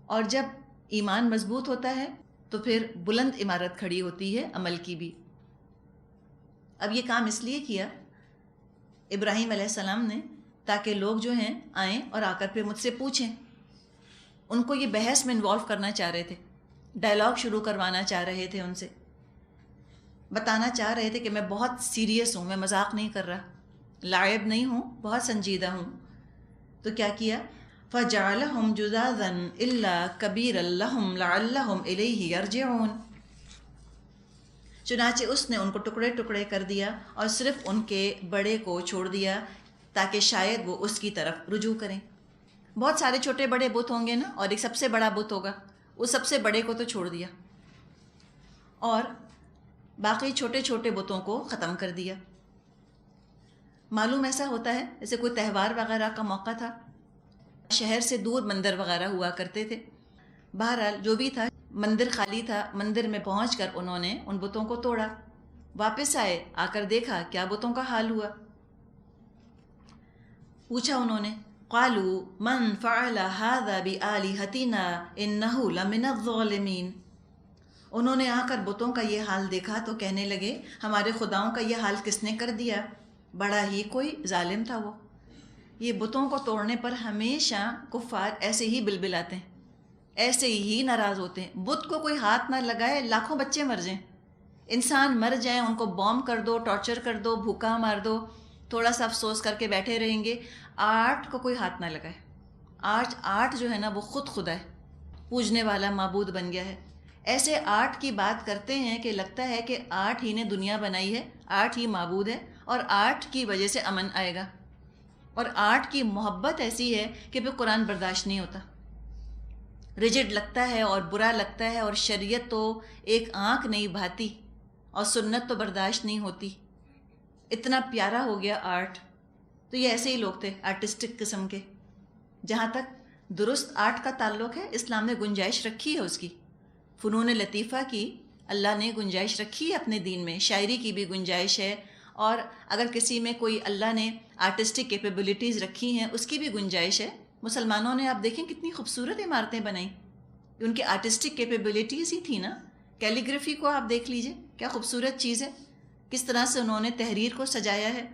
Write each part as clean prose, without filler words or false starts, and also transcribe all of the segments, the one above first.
اور جب ایمان مضبوط ہوتا ہے تو پھر بلند عمارت کھڑی ہوتی ہے عمل کی بھی۔ اب یہ کام اس لیے کیا ابراہیم علیہ السلام نے تاکہ لوگ جو ہیں آئیں اور آ کر پھر مجھ سے پوچھیں۔ ان کو یہ بحث میں انوالو کرنا چاہ رہے تھے، ڈائلاگ شروع کروانا چاہ رہے تھے، ان سے بتانا چاہ رہے تھے کہ میں بہت سیریس ہوں، میں مذاق نہیں کر رہا، لائب نہیں ہوں، بہت سنجیدہ ہوں۔ تو کیا کیا؟ فَجَعَلَهُمْ جُذَاذًا إِلَّا كَبِيرًا لَهُمْ لَعَلَّهُمْ إِلَيْهِ يَرْجِعُونَ۔ چنانچہ اس نے ان کو ٹکڑے ٹکڑے کر دیا اور صرف ان کے بڑے کو چھوڑ دیا تاکہ شاید وہ اس کی طرف رجوع کریں۔ بہت سارے چھوٹے بڑے بت ہوں گے نا، اور ایک سب سے بڑا بت ہوگا، وہ سب سے بڑے کو تو چھوڑ دیا اور باقی چھوٹے چھوٹے بتوں کو ختم کر دیا۔ معلوم ایسا ہوتا ہے جیسے کوئی تہوار وغیرہ کا موقع تھا، شہر سے دور مندر وغیرہ ہوا کرتے تھے، بہرحال جو بھی تھا مندر خالی تھا، مندر میں پہنچ کر انہوں نے ان بتوں کو توڑا، واپس آئے، آ کر دیکھا کیا بتوں کا حال ہوا۔ پوچھا انہوں نے، قالوا من فعل هذا بآلهتنا انه لمن الظالمین۔ انہوں نے آ کر بتوں کا یہ حال دیکھا تو کہنے لگے ہمارے خداؤں کا یہ حال کس نے کر دیا، بڑا ہی کوئی ظالم تھا وہ۔ یہ بتوں کو توڑنے پر ہمیشہ کفار ایسے ہی بلبلاتے ہیں، ایسے ہی ناراض ہوتے ہیں۔ بت کو کوئی ہاتھ نہ لگائے، لاکھوں بچے مر جائیں، انسان مر جائیں، ان کو بوم کر دو، ٹارچر کر دو، بھوکا مار دو، تھوڑا سا افسوس کر کے بیٹھے رہیں گے، آرٹ کو کوئی ہاتھ نہ لگائے۔ آرٹ جو ہے نا وہ خود خدا ہے، پوجنے والا معبود بن گیا ہے۔ ایسے آرٹ کی بات کرتے ہیں کہ لگتا ہے کہ آرٹ ہی نے دنیا بنائی ہے، آرٹ ہی معبود ہے، اور آرٹ کی وجہ سے امن آئے گا۔ اور آرٹ کی محبت ایسی ہے کہ پھر قرآن برداشت نہیں ہوتا، ریجڈ لگتا ہے اور برا لگتا ہے، اور شریعت تو ایک آنکھ نہیں بھاتی اور سنت تو برداشت نہیں ہوتی۔ اتنا پیارا ہو گیا آرٹ۔ تو یہ ایسے ہی لوگ تھے آرٹسٹک قسم کے۔ جہاں تک درست آرٹ کا تعلق ہے، اسلام نے گنجائش رکھی ہے اس کی، فنون لطیفہ کی اللہ نے گنجائش رکھی ہے اپنے دین میں، شاعری کی بھی گنجائش ہے، اور اگر کسی میں کوئی اللہ نے آرٹسٹک کیپیبلٹیز رکھی ہیں اس کی بھی گنجائش ہے۔ مسلمانوں نے آپ دیکھیں کتنی خوبصورت عمارتیں بنائیں، ان کی آرٹسٹک کیپیبلٹیز ہی تھی نا۔ کیلیگرافی کو آپ دیکھ لیجئے، کیا خوبصورت چیز ہے، کس طرح سے انہوں نے تحریر کو سجایا ہے۔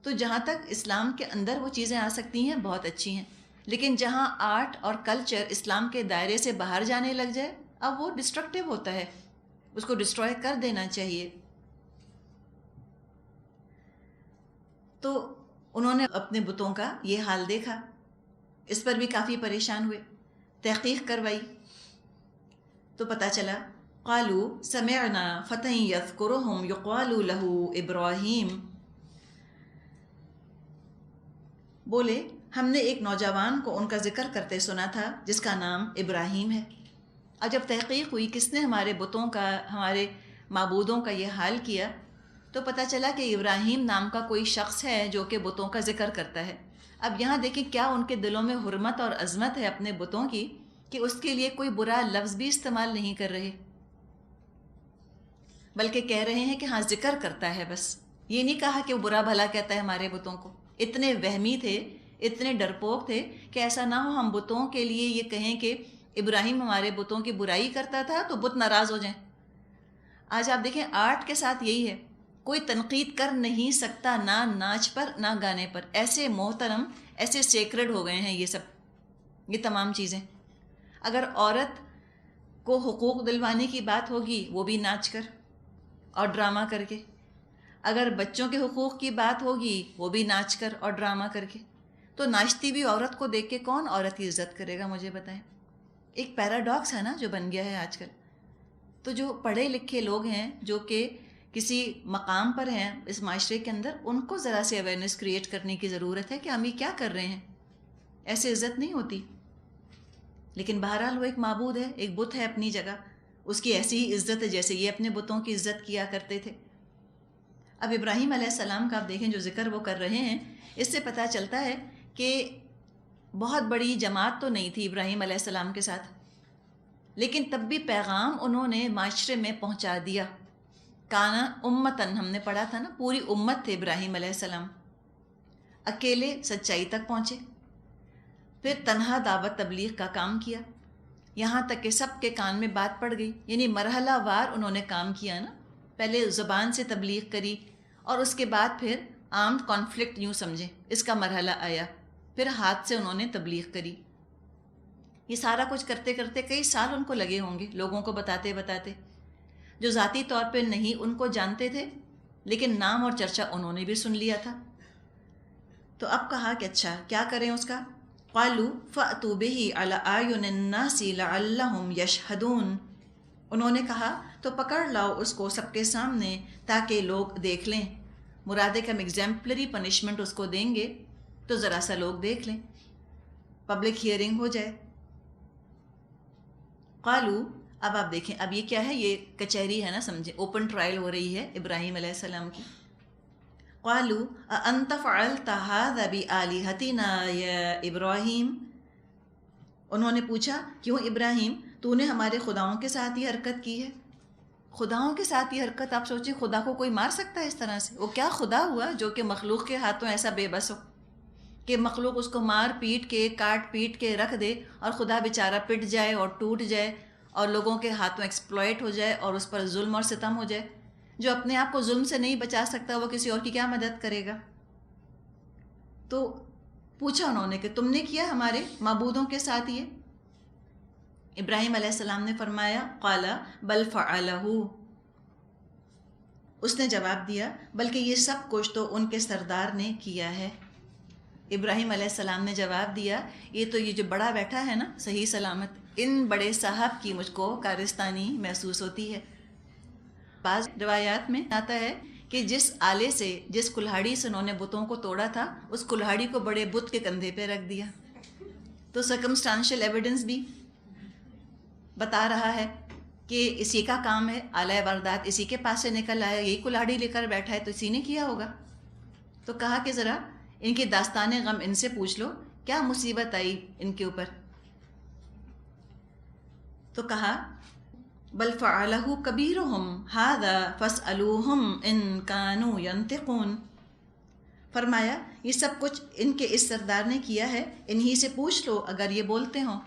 تو جہاں تک اسلام کے اندر وہ چیزیں آ سکتی ہیں بہت اچھی ہیں، لیکن جہاں آرٹ اور کلچر اسلام کے دائرے سے باہر جانے لگ جائے اب وہ ڈسٹرکٹیو ہوتا ہے، اس کو ڈسٹروائے کر دینا چاہیے۔ تو انہوں نے اپنے بتوں کا یہ حال دیکھا، اس پر بھی کافی پریشان ہوئے، تحقیق کروائی تو پتہ چلا قالوا سمعنا فتى يذكرهم يقال له ابراہیم، بولے ہم نے ایک نوجوان کو ان کا ذکر کرتے سنا تھا جس کا نام ابراہیم ہے۔ اور جب تحقیق ہوئی کس نے ہمارے بتوں کا، ہمارے معبودوں کا یہ حال کیا، تو پتہ چلا کہ ابراہیم نام کا کوئی شخص ہے جو کہ بتوں کا ذکر کرتا ہے۔ اب یہاں دیکھیں کیا ان کے دلوں میں حرمت اور عظمت ہے اپنے بتوں کی کہ اس کے لیے کوئی برا لفظ بھی استعمال نہیں کر رہے، بلکہ کہہ رہے ہیں کہ ہاں ذکر کرتا ہے، بس یہ نہیں کہا کہ وہ برا بھلا کہتا ہے ہمارے بتوں کو۔ اتنے وہمی تھے، اتنے ڈرپوک تھے کہ ایسا نہ ہو ہم بتوں کے لیے یہ کہیں کہ ابراہیم ہمارے بتوں کی برائی کرتا تھا تو بت ناراض ہو جائیں۔ آج آپ دیکھیں آرٹ کے ساتھ یہی ہے، کوئی تنقید کر نہیں سکتا، نہ ناچ پر نہ گانے پر، ایسے محترم، ایسے سیکرڈ ہو گئے ہیں یہ سب، یہ تمام چیزیں۔ اگر عورت کو حقوق دلوانے کی بات ہوگی وہ بھی ناچ کر اور ڈرامہ کر کے، اگر بچوں کے حقوق کی بات ہوگی وہ بھی ناچ کر اور ڈرامہ کر کے، تو ناچتی بھی عورت کو دیکھ کے کون عورت کی عزت کرے گا، مجھے بتائیں۔ ایک پیراڈاکس ہے نا جو بن گیا ہے آج کل۔ تو جو پڑھے لکھے لوگ ہیں، جو کہ کسی مقام پر ہیں اس معاشرے کے اندر، ان کو ذرا سے اویئرنیس کریٹ کرنے کی ضرورت ہے کہ ہم یہ کیا کر رہے ہیں، ایسے عزت نہیں ہوتی۔ لیکن بہرحال وہ ایک معبود ہے، ایک بت ہے اپنی جگہ، اس کی ایسی ہی عزت ہے جیسے یہ اپنے بتوں کی عزت کیا کرتے تھے۔ اب ابراہیم علیہ السلام کا آپ دیکھیں جو ذکر وہ کر رہے ہیں، اس سے پتہ چلتا ہے کہ بہت بڑی جماعت تو نہیں تھی ابراہیم علیہ السلام کے ساتھ، لیکن تب بھی پیغام انہوں نے معاشرے میں پہنچا دیا۔ کانا امتن، ہم نے پڑھا تھا نا، پوری امت تھے ابراہیم علیہ السلام، اکیلے سچائی تک پہنچے۔ پھر تنہا دعوت تبلیغ کا کام کیا، یہاں تک کہ سب کے کان میں بات پڑ گئی. یعنی مرحلہ وار انہوں نے کام کیا نا. پہلے زبان سے تبلیغ کری اور اس کے بعد پھر آرمڈ کانفلکٹ یوں سمجھیں اس کا مرحلہ آیا، پھر ہاتھ سے انہوں نے تبلیغ کری. یہ سارا کچھ کرتے کرتے کئی سال ان کو لگے ہوں گے لوگوں کو بتاتے بتاتے. جو ذاتی طور پہ نہیں ان کو جانتے تھے لیکن نام اور چرچا انہوں نے بھی سن لیا تھا. تو اب کہا کہ اچھا کیا کریں اس کا. قالوا فأتوا به على أعين الناس لعلهم يشهدون. انہوں نے کہا تو پکڑ لاؤ اس کو سب کے سامنے تاکہ لوگ دیکھ لیں. مراد ہے کہ ہم ایگزیمپلری پنشمنٹ اس کو دیں گے تو ذرا سا لوگ دیکھ لیں، پبلک ہیئرنگ ہو جائے. قالوا، اب آپ دیکھیں اب یہ کیا ہے، یہ کچہری ہے نا سمجھے، اوپن ٹرائل ہو رہی ہے ابراہیم علیہ السلام کی. قالوا أأنت فعلت هذا بآلهتنا یا ابراہیم. انہوں نے پوچھا کیوں ابراہیم تو نے ہمارے خداؤں کے ساتھ یہ حرکت کی ہے. خداؤں کے ساتھ یہ حرکت، آپ سوچیں خدا کو کوئی مار سکتا ہے اس طرح سے؟ وہ کیا خدا ہوا جو کہ مخلوق کے ہاتھوں ایسا بے بس ہو کہ مخلوق اس کو مار پیٹ کے کاٹ پیٹ کے رکھ دے اور خدا بیچارہ پٹ جائے اور ٹوٹ جائے اور لوگوں کے ہاتھوں ایکسپلائٹ ہو جائے اور اس پر ظلم اور ستم ہو جائے. جو اپنے آپ کو ظلم سے نہیں بچا سکتا وہ کسی اور کی کیا مدد کرے گا. تو پوچھا انہوں نے کہ تم نے کیا ہمارے معبودوں کے ساتھ یہ. ابراہیم علیہ السلام نے فرمایا قال بل فعلہ، اس نے جواب دیا بلکہ یہ سب کچھ تو ان کے سردار نے کیا ہے. ابراہیم علیہ السلام نے جواب دیا یہ جو بڑا بیٹھا ہے نا صحیح سلامت، ان بڑے صاحب کی مجھ کو کارستانی محسوس ہوتی ہے. بعض روایات میں آتا ہے کہ جس آلے سے، جس کلہاڑی سے انہوں نے بتوں کو توڑا تھا، اس کلہاڑی کو بڑے بت کے کندھے پہ رکھ دیا. تو سرکمسٹانشل ایویڈنس بھی بتا رہا ہے کہ اسی کا کام ہے، آلہ واردات اسی کے پاس سے نکل آیا، یہی کلہاڑی لے کر بیٹھا ہے تو اسی نے کیا ہوگا. تو کہا کہ ذرا ان کی داستان غم ان سے پوچھ لو، کیا مصیبت آئی ان کے اوپر. تو کہا بل فعلہ کبیرہم ھذا فاسألوہم ان کانوا ینطقون. فرمایا یہ سب کچھ ان کے اس سردار نے کیا ہے، انہی سے پوچھ لو اگر یہ بولتے ہوں.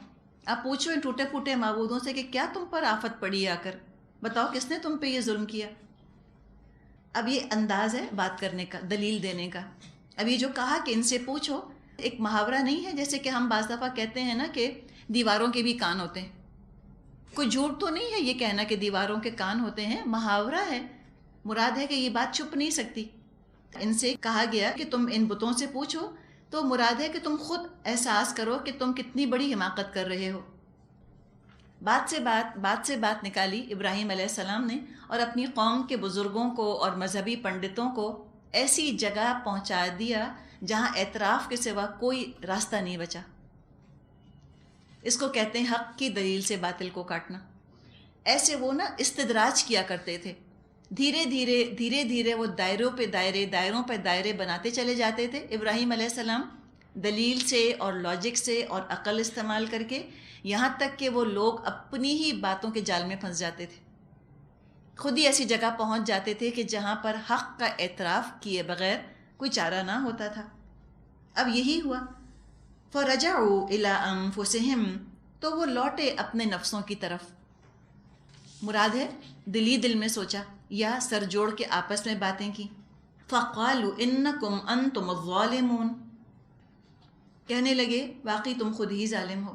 آپ پوچھو ان ٹوٹے پھوٹے معبودوں سے کہ کیا تم پر آفت پڑی آ کر، بتاؤ کس نے تم پہ یہ ظلم کیا. اب یہ انداز ہے بات کرنے کا، دلیل دینے کا. اب یہ جو کہا کہ ان سے پوچھو، ایک محاورہ نہیں ہے جیسے کہ ہم بعض دفعہ کہتے ہیں نا کہ دیواروں کے بھی کان ہوتے ہیں. کوئی جھوٹ تو نہیں ہے یہ کہنا کہ دیواروں کے کان ہوتے ہیں، محاورہ ہے. مراد ہے کہ یہ بات چھپ نہیں سکتی. ان سے کہا گیا کہ تم ان بتوں سے پوچھو، تو مراد ہے کہ تم خود احساس کرو کہ تم کتنی بڑی حماقت کر رہے ہو. بات سے بات نکالی ابراہیم علیہ السلام نے اور اپنی قوم کے بزرگوں کو اور مذہبی پنڈتوں کو ایسی جگہ پہنچا دیا جہاں اعتراف کے سوا کوئی راستہ نہیں بچا. اس کو کہتے ہیں حق کی دلیل سے باطل کو کاٹنا. ایسے وہ نا استدراج کیا کرتے تھے، دھیرے دھیرے وہ دائروں پہ دائرے بناتے چلے جاتے تھے. ابراہیم علیہ السلام دلیل سے اور لاجک سے اور عقل استعمال کر کے، یہاں تک کہ وہ لوگ اپنی ہی باتوں کے جال میں پھنس جاتے تھے. خود ہی ایسی جگہ پہنچ جاتے تھے کہ جہاں پر حق کا اعتراف کیے بغیر کوئی چارہ نہ ہوتا تھا. اب یہی ہوا. فَرَجَعُوا إِلَىٰ أَنفُسِهِمْ، تو وہ لوٹے اپنے نفسوں کی طرف. مراد ہے دل ہی دل میں سوچا یا سر جوڑ کے آپس میں باتیں کی. فَقَالُوا إِنَّكُمْ أَنْتُمُ الظَّالِمُونَ، کہنے لگے واقعی تم خود ہی ظالم ہو.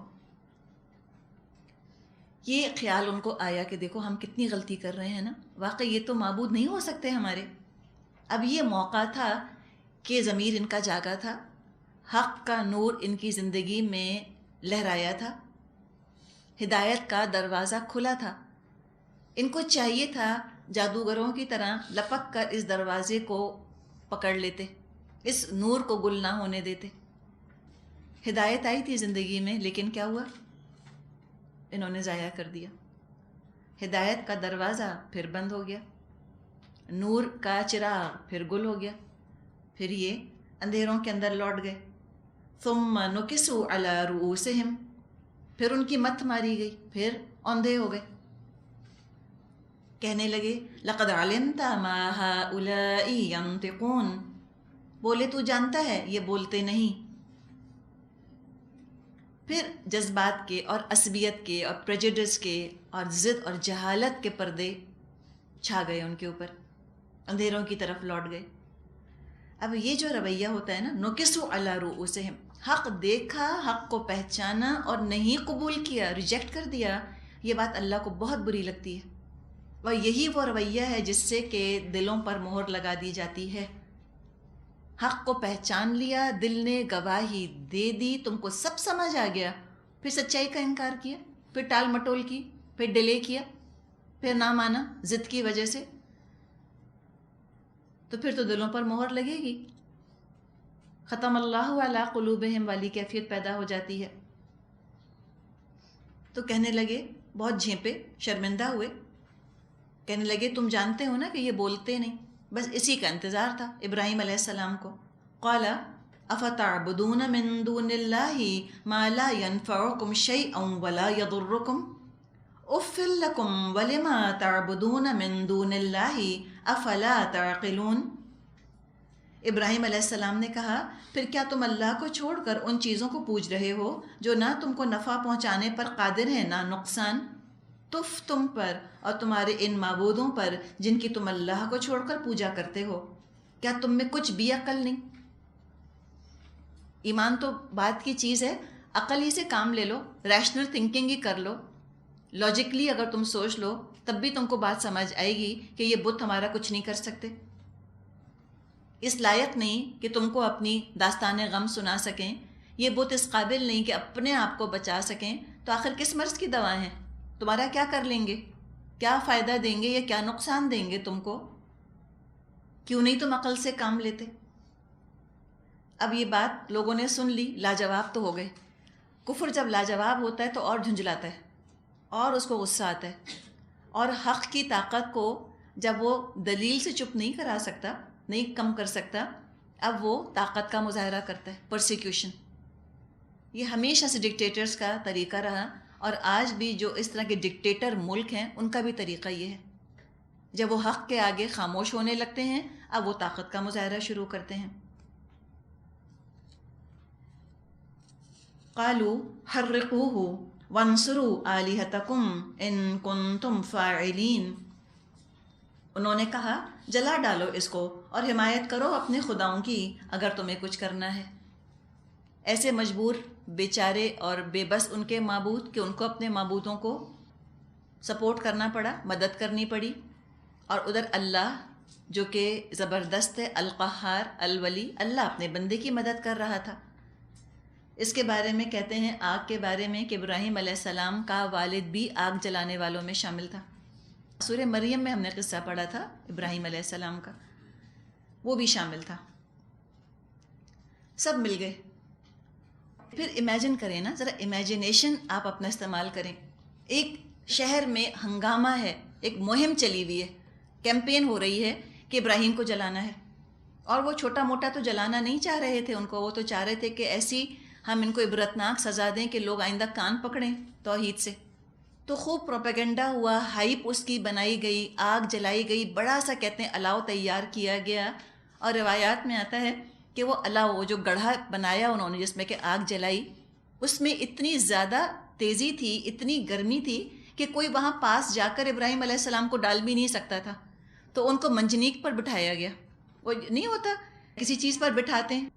یہ خیال ان کو آیا کہ دیکھو ہم کتنی غلطی کر رہے ہیں نا، واقعی یہ تو معبود نہیں ہو سکتے ہمارے. اب یہ موقع تھا کہ ضمیر ان کا جاگا تھا، حق کا نور ان کی زندگی میں لہرایا تھا، ہدایت کا دروازہ کھلا تھا. ان کو چاہیے تھا جادوگروں کی طرح لپک کر اس دروازے کو پکڑ لیتے، اس نور کو گل نہ ہونے دیتے. ہدایت آئی تھی زندگی میں لیکن کیا ہوا، انہوں نے ضائع کر دیا. ہدایت کا دروازہ پھر بند ہو گیا، نور کا چراغ پھر گل ہو گیا، پھر یہ اندھیروں کے اندر لوٹ گئے. ثم نکسوا علی رؤوسہم، پھر ان کی مت ماری گئی، پھر اوندھے ہو گئے. کہنے لگے لقد علمت ما هؤلاء ينطقون، بولے تو جانتا ہے یہ بولتے نہیں. پھر جذبات کے اور عصبیت کے اور پریجڈس کے اور ضد اور جہالت کے پردے چھا گئے ان کے اوپر، اندھیروں کی طرف لوٹ گئے۔ اب یہ جو رویہ ہوتا ہے نا، نکسو علی رؤوسہم، حق دیکھا، حق کو پہچانا اور نہیں قبول کیا، ریجیکٹ کر دیا، یہ بات اللہ کو بہت بری لگتی ہے، اور یہی وہ رویہ ہے جس سے کہ دلوں پر مہر لگا دی جاتی ہے۔ حق کو پہچان لیا، دل نے گواہی دے دی، تم کو سب سمجھ آ گیا، پھر سچائی کا انکار کیا، پھر ٹال مٹول کی، پھر ڈیلے کیا، پھر نہ مانا ضد کی وجہ سے، تو پھر تو دلوں پر مہر لگے گی، ختم اللہ علی قلوبہم والی کیفیت پیدا ہو جاتی ہے۔ تو کہنے لگے، بہت جھینپے، شرمندہ ہوئے، کہنے لگے تم جانتے ہو نا کہ یہ بولتے نہیں، بس اسی کا انتظار تھا ابراہیم علیہ السلام کو۔ قال افتعبدون من دون اللہ ما لا ينفعکم شیئا ولا یضرکم اف لکم ولما تعبدون من دون اللہ افلا تعقلون۔ ابراہیم علیہ السلام نے کہا، پھر کیا تم اللہ کو چھوڑ کر ان چیزوں کو پوج رہے ہو جو نہ تم کو نفع پہنچانے پر قادر ہیں نہ نقصان؟ تف تم پر اور تمہارے ان معبودوں پر جن کی تم اللہ کو چھوڑ کر پوجا کرتے ہو، کیا تم میں کچھ بھی عقل نہیں؟ ایمان تو بات کی چیز ہے، عقل ہی سے کام لے لو، ریشنل تھنکنگ ہی کر لو، لاجکلی اگر تم سوچ لو تب بھی تم کو بات سمجھ آئے گی کہ یہ بت ہمارا کچھ نہیں کر سکتے، اس لائق نہیں کہ تم کو اپنی داستان غم سنا سکیں، یہ بت اس قابل نہیں کہ اپنے آپ کو بچا سکیں، تو آخر کس مرض کی دوا ہیں؟ تمہارا کیا کر لیں گے؟ کیا فائدہ دیں گے یا کیا نقصان دیں گے تم کو؟ کیوں نہیں تم عقل سے کام لیتے؟ اب یہ بات لوگوں نے سن لی، لاجواب تو ہو گئے۔ کفر جب لاجواب ہوتا ہے تو اور جھنجھلاتا ہے اور اس کو غصہ آتا ہے، اور حق کی طاقت کو جب وہ دلیل سے چپ نہیں کرا سکتا، نہیں کم کر سکتا، اب وہ طاقت کا مظاہرہ کرتا ہے، پرسیکیوشن۔ یہ ہمیشہ سے ڈکٹیٹرز کا طریقہ رہا، اور آج بھی جو اس طرح کے ڈکٹیٹر ملک ہیں ان کا بھی طریقہ یہ ہے، جب وہ حق کے آگے خاموش ہونے لگتے ہیں اب وہ طاقت کا مظاہرہ شروع کرتے ہیں۔ قالوا حرقوه وانصروا آلهتكم ان کنتم فاعلین۔ انہوں نے کہا، جلا ڈالو اس کو اور حمایت کرو اپنے خداؤں کی اگر تمہیں کچھ کرنا ہے۔ ایسے مجبور بیچارے اور بے بس ان کے معبود کہ ان کو اپنے معبودوں کو سپورٹ کرنا پڑا، مدد کرنی پڑی، اور ادھر اللہ جو کہ زبردست ہے، القہار، الولی، اللہ اپنے بندے کی مدد کر رہا تھا۔ اس کے بارے میں کہتے ہیں، آگ کے بارے میں، کہ ابراہیم علیہ السلام کا والد بھی آگ جلانے والوں میں شامل تھا۔ سورہ مریم میں ہم نے قصہ پڑھا تھا ابراہیم علیہ السلام کا، وہ بھی شامل تھا۔ سب مل گئے۔ پھر امیجن کریں نا، ذرا امیجنیشن آپ اپنا استعمال کریں۔ ایک شہر میں ہنگامہ ہے، ایک مہم چلی ہوئی ہے، کیمپین ہو رہی ہے کہ ابراہیم کو جلانا ہے، اور وہ چھوٹا موٹا تو جلانا نہیں چاہ رہے تھے ان کو، وہ تو چاہ رہے تھے کہ ایسی ہم ان کو عبرتناک سزا دیں کہ لوگ آئندہ کان پکڑیں توحید سے۔ تو خوب پروپیگنڈا ہوا، ہائپ اس کی بنائی گئی، آگ جلائی گئی، بڑا سا کہتے ہیں الاؤ تیار کیا گیا، اور روایات میں آتا ہے کہ وہ الاؤ، جو گڑھا بنایا انہوں نے جس میں کہ آگ جلائی، اس میں اتنی زیادہ تیزی تھی، اتنی گرمی تھی کہ کوئی وہاں پاس جا کر ابراہیم علیہ السلام کو ڈال بھی نہیں سکتا تھا، تو ان کو منجنیق پر بٹھایا گیا۔ وہ نہیں ہوتا کسی چیز پر بٹھاتے ہیں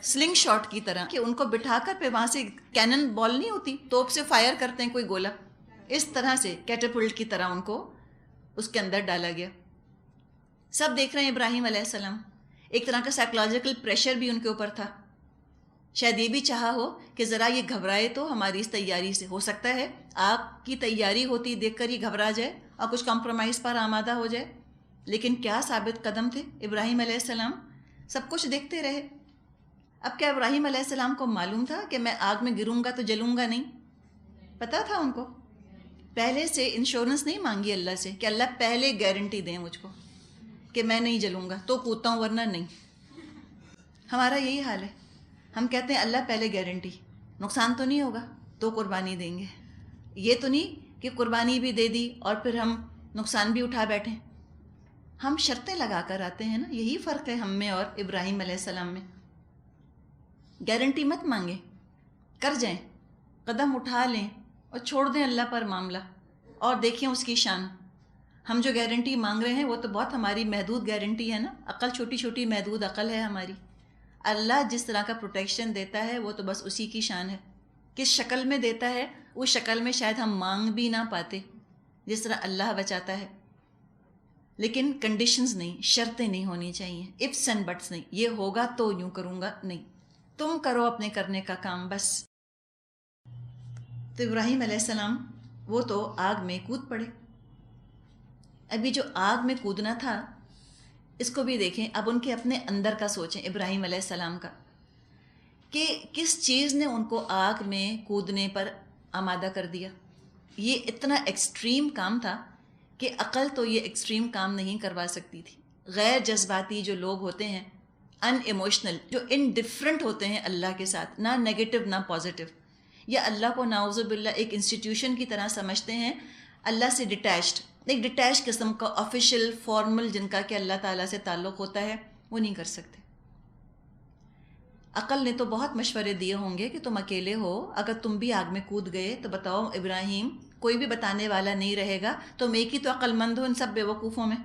سلنگ شاٹ کی طرح، کہ ان کو بٹھا کر پھر وہاں سے کینن بال نہیں ہوتی، توپ سے فائر کرتے ہیں کوئی گولہ، اس طرح سے کیٹاپلٹ کی طرح ان کو اس کے اندر ڈالا گیا۔ سب دیکھ رہے ہیں ابراہیم علیہ السلام، ایک طرح کا سائیکولوجیکل پریشر بھی ان کے اوپر تھا۔ شاید یہ بھی چاہا ہو کہ ذرا یہ گھبرائے تو ہماری اس تیاری سے، ہو سکتا ہے آگ کی تیاری ہوتی دیکھ کر یہ گھبرا جائے اور کچھ کمپرومائز پر آمادہ ہو جائے، لیکن کیا ثابت قدم تھے ابراہیم علیہ السلام، سب کچھ دیکھتے رہے۔ اب کیا ابراہیم علیہ السلام کو معلوم تھا کہ میں آگ میں گروں گا تو جلوں گا نہیں؟ پتہ تھا ان کو، پہلے سے انشورنس نہیں مانگی اللہ سے کہ اللہ پہلے گارنٹی دیں مجھ کو کہ میں نہیں جلوں گا تو کودتا ہوں ورنہ نہیں۔ ہمارا یہی حال ہے، ہم کہتے ہیں اللہ پہلے گارنٹی، نقصان تو نہیں ہوگا تو قربانی دیں گے، یہ تو نہیں کہ قربانی بھی دے دی اور پھر ہم نقصان بھی اٹھا بیٹھیں۔ ہم شرطیں لگا کر آتے ہیں نا، یہی فرق ہے ہم میں اور ابراہیم علیہ السلام میں۔ گارنٹی مت مانگیں، کر جائیں، قدم اٹھا لیں اور چھوڑ دیں اللہ پر معاملہ اور دیکھیں اس کی شان. ہم جو گارنٹی مانگ رہے ہیں وہ تو بہت ہماری محدود گارنٹی ہے نا. عقل چھوٹی چھوٹی محدود عقل ہے ہماری. اللہ جس طرح کا پروٹیکشن دیتا ہے وہ تو بس اسی کی شان ہے. کس شکل میں دیتا ہے اس شکل میں شاید ہم مانگ بھی نہ پاتے جس طرح اللہ بچاتا ہے. لیکن کنڈیشنز نہیں، شرطیں نہیں ہونی چاہیے، ifs اینڈ بٹس نہیں. یہ ہوگا تو یوں کروں گا، نہیں. تم کرو اپنے کرنے کا کام بس. تو ابراہیم علیہ السلام وہ تو آگ میں کود پڑے. ابھی جو آگ میں کودنا تھا اس کو بھی دیکھیں. اب ان کے اپنے اندر کا سوچیں ابراہیم علیہ السلام کا کہ کس چیز نے ان کو آگ میں کودنے پر آمادہ کر دیا. یہ اتنا ایکسٹریم کام تھا کہ عقل تو یہ ایکسٹریم کام نہیں کروا سکتی تھی. غیر جذباتی جو لوگ ہوتے ہیں، ان ایموشنل، جو انڈیفرنٹ ہوتے ہیں اللہ کے ساتھ، نہ نیگیٹو نہ پازیٹیو، یا اللہ کو نعوذ باللہ ایک انسٹیٹیوشن کی طرح سمجھتے ہیں، اللہ سے ڈیٹیچڈ، ایک ڈیٹیچ قسم کا آفیشیل فارمل جن کا کہ اللہ تعالیٰ سے تعلق ہوتا ہے، وہ نہیں کر سکتے. عقل نے تو بہت مشورے دیے ہوں گے کہ تم اکیلے ہو، اگر تم بھی آگ میں کود گئے تو بتاؤ ابراہیم، کوئی بھی بتانے والا نہیں رہے گا، تم ایک ہی تو عقل مند ہو ان سب بے وقوفوں میں،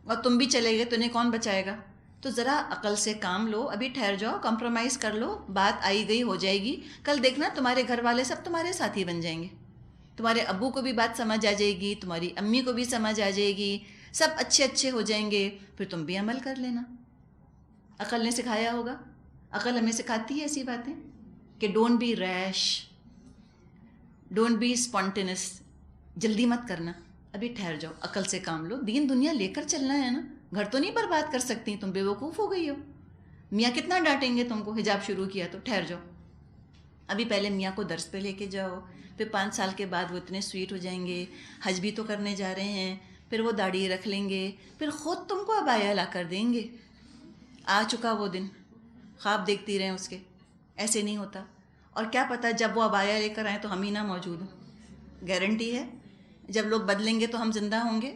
اور تم بھی چلے گئے تو انہیں کون بچائے گا. تو ذرا عقل سے کام لو، ابھی ٹھہر جاؤ، کمپرومائز کر لو، بات آئی گئی ہو جائے گی. کل دیکھنا تمہارے گھر والے سب تمہارے ساتھی بن جائیں گے. تمہارے ابو کو بھی بات سمجھ آ جائے گی، تمہاری امی کو بھی سمجھ آ جائے گی، سب اچھے اچھے ہو جائیں گے، پھر تم بھی عمل کر لینا. عقل نے سکھایا ہوگا. عقل ہمیں سکھاتی ہے ایسی باتیں کہ don't be rash, don't be spontaneous, جلدی مت کرنا، ابھی ٹھہر جاؤ، عقل سے کام لو. دین دنیا لے کر چلنا ہے نا، گھر تو نہیں برباد کر سکتی. تم بے وقوف ہو گئی ہو. میاں کتنا ڈانٹیں گے تم کو، حجاب شروع کیا تو. ٹھہر جاؤ، ابھی پہلے میاں کو درس پہ لے کے جاؤ، پھر 5 سال کے بعد وہ اتنے سویٹ ہو جائیں گے، حج بھی تو کرنے جا رہے ہیں، پھر وہ داڑھی رکھ لیں گے، پھر خود تم کو عبایا لا کر دیں گے. آ چکا وہ دن، خواب دیکھتی رہیں اس کے. ایسے نہیں ہوتا. اور کیا پتہ جب وہ عبایا لے کر آئیں تو ہم ہی نہ موجود ہوں. گارنٹی ہے جب لوگ بدلیں گے تو ہم زندہ ہوں گے.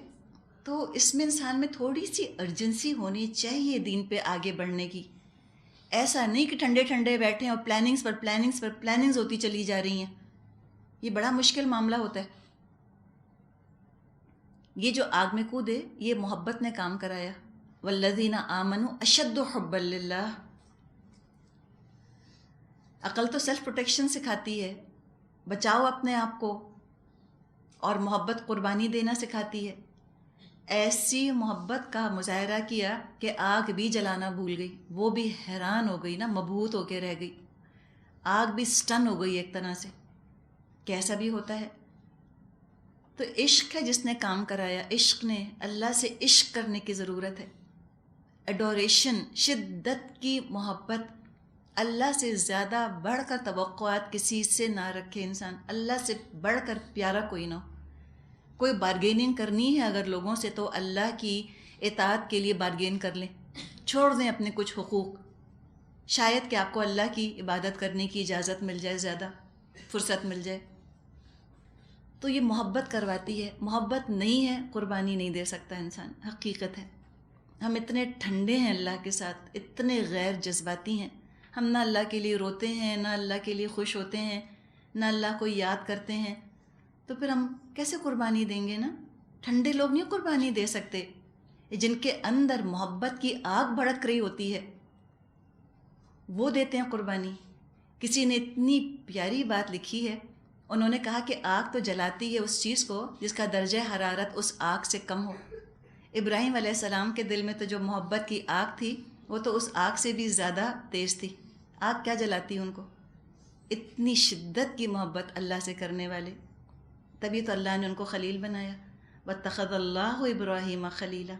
تو اس میں انسان میں تھوڑی سی ارجنسی ہونی چاہیے دین پہ آگے بڑھنے کی. ایسا نہیں کہ ٹھنڈے ٹھنڈے بیٹھیں اور پلاننگز پر پلاننگز پر پلاننگز ہوتی چلی جا رہی ہیں. یہ بڑا مشکل معاملہ ہوتا ہے. یہ جو آگ میں کودے، یہ محبت نے کام کرایا. والذین آمنوا اشد حبا للہ. عقل تو سیلف پروٹیکشن سکھاتی ہے، بچاؤ اپنے آپ کو، اور محبت قربانی دینا سکھاتی ہے. ایسی محبت کا مظاہرہ کیا کہ آگ بھی جلانا بھول گئی. وہ بھی حیران ہو گئی نا، مبہوت ہو کے رہ گئی. آگ بھی سٹن ہو گئی ایک طرح سے. کیسا بھی ہوتا ہے. تو عشق ہے جس نے کام کرایا. عشق نے، اللہ سے عشق کرنے کی ضرورت ہے. ایڈوریشن، شدت کی محبت. اللہ سے زیادہ بڑھ کر توقعات کسی سے نہ رکھے انسان. اللہ سے بڑھ کر پیارا کوئی نہ ہو. کوئی بارگیننگ کرنی ہے اگر لوگوں سے تو اللہ کی اطاعت کے لیے بارگین کر لیں، چھوڑ دیں اپنے کچھ حقوق. شاید کہ آپ کو اللہ کی عبادت کرنے کی اجازت مل جائے، زیادہ فرصت مل جائے. تو یہ محبت کرواتی ہے. محبت نہیں ہے قربانی نہیں دے سکتا انسان. حقیقت ہے. ہم اتنے ٹھنڈے ہیں اللہ کے ساتھ، اتنے غیر جذباتی ہیں. ہم نہ اللہ کے لیے روتے ہیں، نہ اللہ کے لیے خوش ہوتے ہیں، نہ اللہ کو یاد کرتے ہیں. تو پھر ہم کیسے قربانی دیں گے نا. ٹھنڈے لوگ نہیں قربانی دے سکتے. جن کے اندر محبت کی آگ بھڑک رہی ہوتی ہے وہ دیتے ہیں قربانی. کسی نے اتنی پیاری بات لکھی ہے. انہوں نے کہا کہ آگ تو جلاتی ہے اس چیز کو جس کا درجہ حرارت اس آگ سے کم ہو. ابراہیم علیہ السلام کے دل میں تو جو محبت کی آگ تھی وہ تو اس آگ سے بھی زیادہ تیز تھی. آگ کیا جلاتی ان کو؟ اتنی شدت کی محبت اللہ سے کرنے والے. تبھی تو اللہ نے ان کو خلیل بنایا. واتخذ اللہ ابراہیم خلیلا.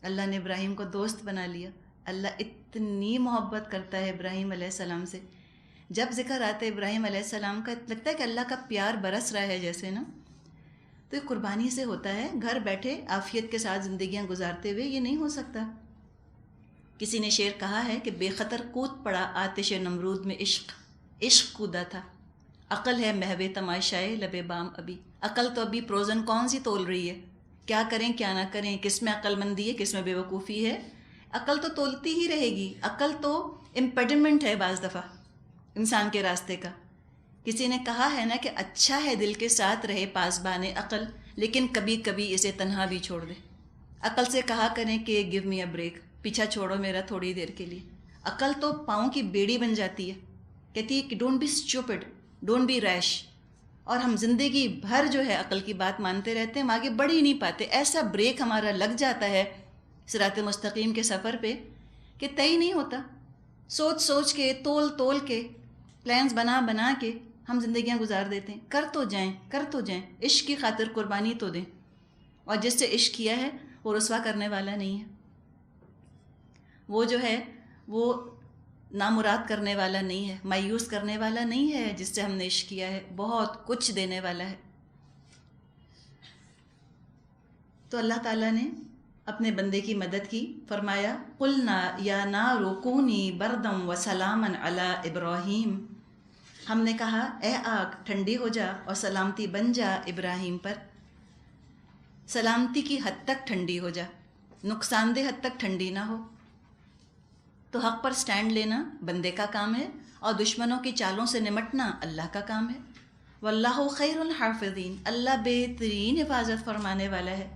اللہ نے ابراہیم کو دوست بنا لیا. اللہ اتنی محبت کرتا ہے ابراہیم علیہ السلام سے. جب ذکر آتا ہے ابراہیم علیہ السلام کا لگتا ہے کہ اللہ کا پیار برس رہا ہے جیسے نا. تو یہ قربانی سے ہوتا ہے. گھر بیٹھے عافیت کے ساتھ زندگیاں گزارتے ہوئے یہ نہیں ہو سکتا. کسی نے شعر کہا ہے کہ بے خطر کود پڑا آتش نمرود میں عشق. عشق کودا تھا. عقل ہے محو تماشائے لب بام ابھی. عقل تو ابھی پروزن کون سی تول رہی ہے، کیا کریں کیا نہ کریں، کس میں عقل مندی ہے کس میں بے وقوفی ہے. عقل تو تولتی ہی رہے گی. عقل تو امپیڈمنٹ ہے بعض دفعہ انسان کے راستے کا. کسی نے کہا ہے نا کہ اچھا ہے دل کے ساتھ رہے پاسبان عقل، لیکن کبھی کبھی اسے تنہا بھی چھوڑ دے۔ عقل سے کہا کریں کہ گیو می اے بریک، پیچھا چھوڑو میرا تھوڑی دیر کے لیے۔ عقل تو پاؤں کی بیڑی بن جاتی ہے، کہتی ہے کہ don't be stupid, don't be rash, اور ہم زندگی بھر جو ہے عقل کی بات مانتے رہتے ہیں، ہم آگے بڑھ ہی نہیں پاتے۔ ایسا بریک ہمارا لگ جاتا ہے صراط مستقیم کے سفر پہ کہ طے نہیں ہوتا۔ سوچ سوچ کے، تول تول کے، پلانز بنا بنا کے ہم زندگیاں گزار دیتے ہیں۔ کر تو جائیں، کر تو جائیں، عشق کی خاطر قربانی تو دیں، اور جس سے عشق کیا ہے وہ رسوا کرنے والا نہیں ہے، وہ جو ہے وہ نامراد کرنے والا نہیں ہے، مایوس کرنے والا نہیں ہے، جس سے ہم نے عشق کیا ہے بہت کچھ دینے والا ہے۔ تو اللہ تعالیٰ نے اپنے بندے کی مدد کی، فرمایا قلنا یا نار کونی بردم و سلاما علی ابراہیم، ہم نے کہا اے آگ ٹھنڈی ہو جا اور سلامتی بن جا ابراہیم پر۔ سلامتی کی حد تک ٹھنڈی ہو جا، نقصان دہ حد تک ٹھنڈی نہ ہو۔ تو حق پر سٹینڈ لینا بندے کا کام ہے، اور دشمنوں کی چالوں سے نمٹنا اللہ کا کام ہے۔ واللہ خیر الحافظین، اللہ بہترین حفاظت فرمانے والا ہے۔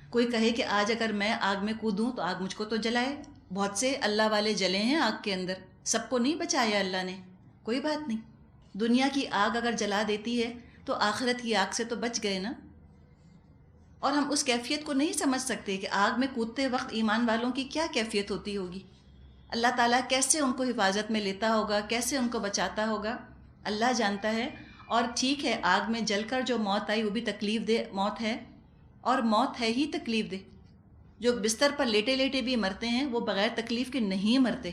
کوئی کہے کہ آج اگر میں آگ میں کودوں تو آگ مجھ کو تو جلائے، بہت سے اللہ والے جلے ہیں آگ کے اندر، سب کو نہیں بچایا اللہ نے، کوئی بات نہیں۔ دنیا کی آگ اگر جلا دیتی ہے تو آخرت کی آگ سے تو بچ گئے نا۔ اور ہم اس کیفیت کو نہیں سمجھ سکتے کہ آگ میں کودتے وقت ایمان والوں کی کیا کیفیت ہوتی ہوگی، اللہ تعالیٰ کیسے ان کو حفاظت میں لیتا ہوگا، کیسے ان کو بچاتا ہوگا، اللہ جانتا ہے۔ اور ٹھیک ہے، آگ میں جل کر جو موت آئی وہ بھی تکلیف دہ موت ہے، اور موت ہے ہی تکلیف دہ۔ جو بستر پر لیٹے لیٹے بھی مرتے ہیں وہ بغیر تکلیف کے نہیں مرتے۔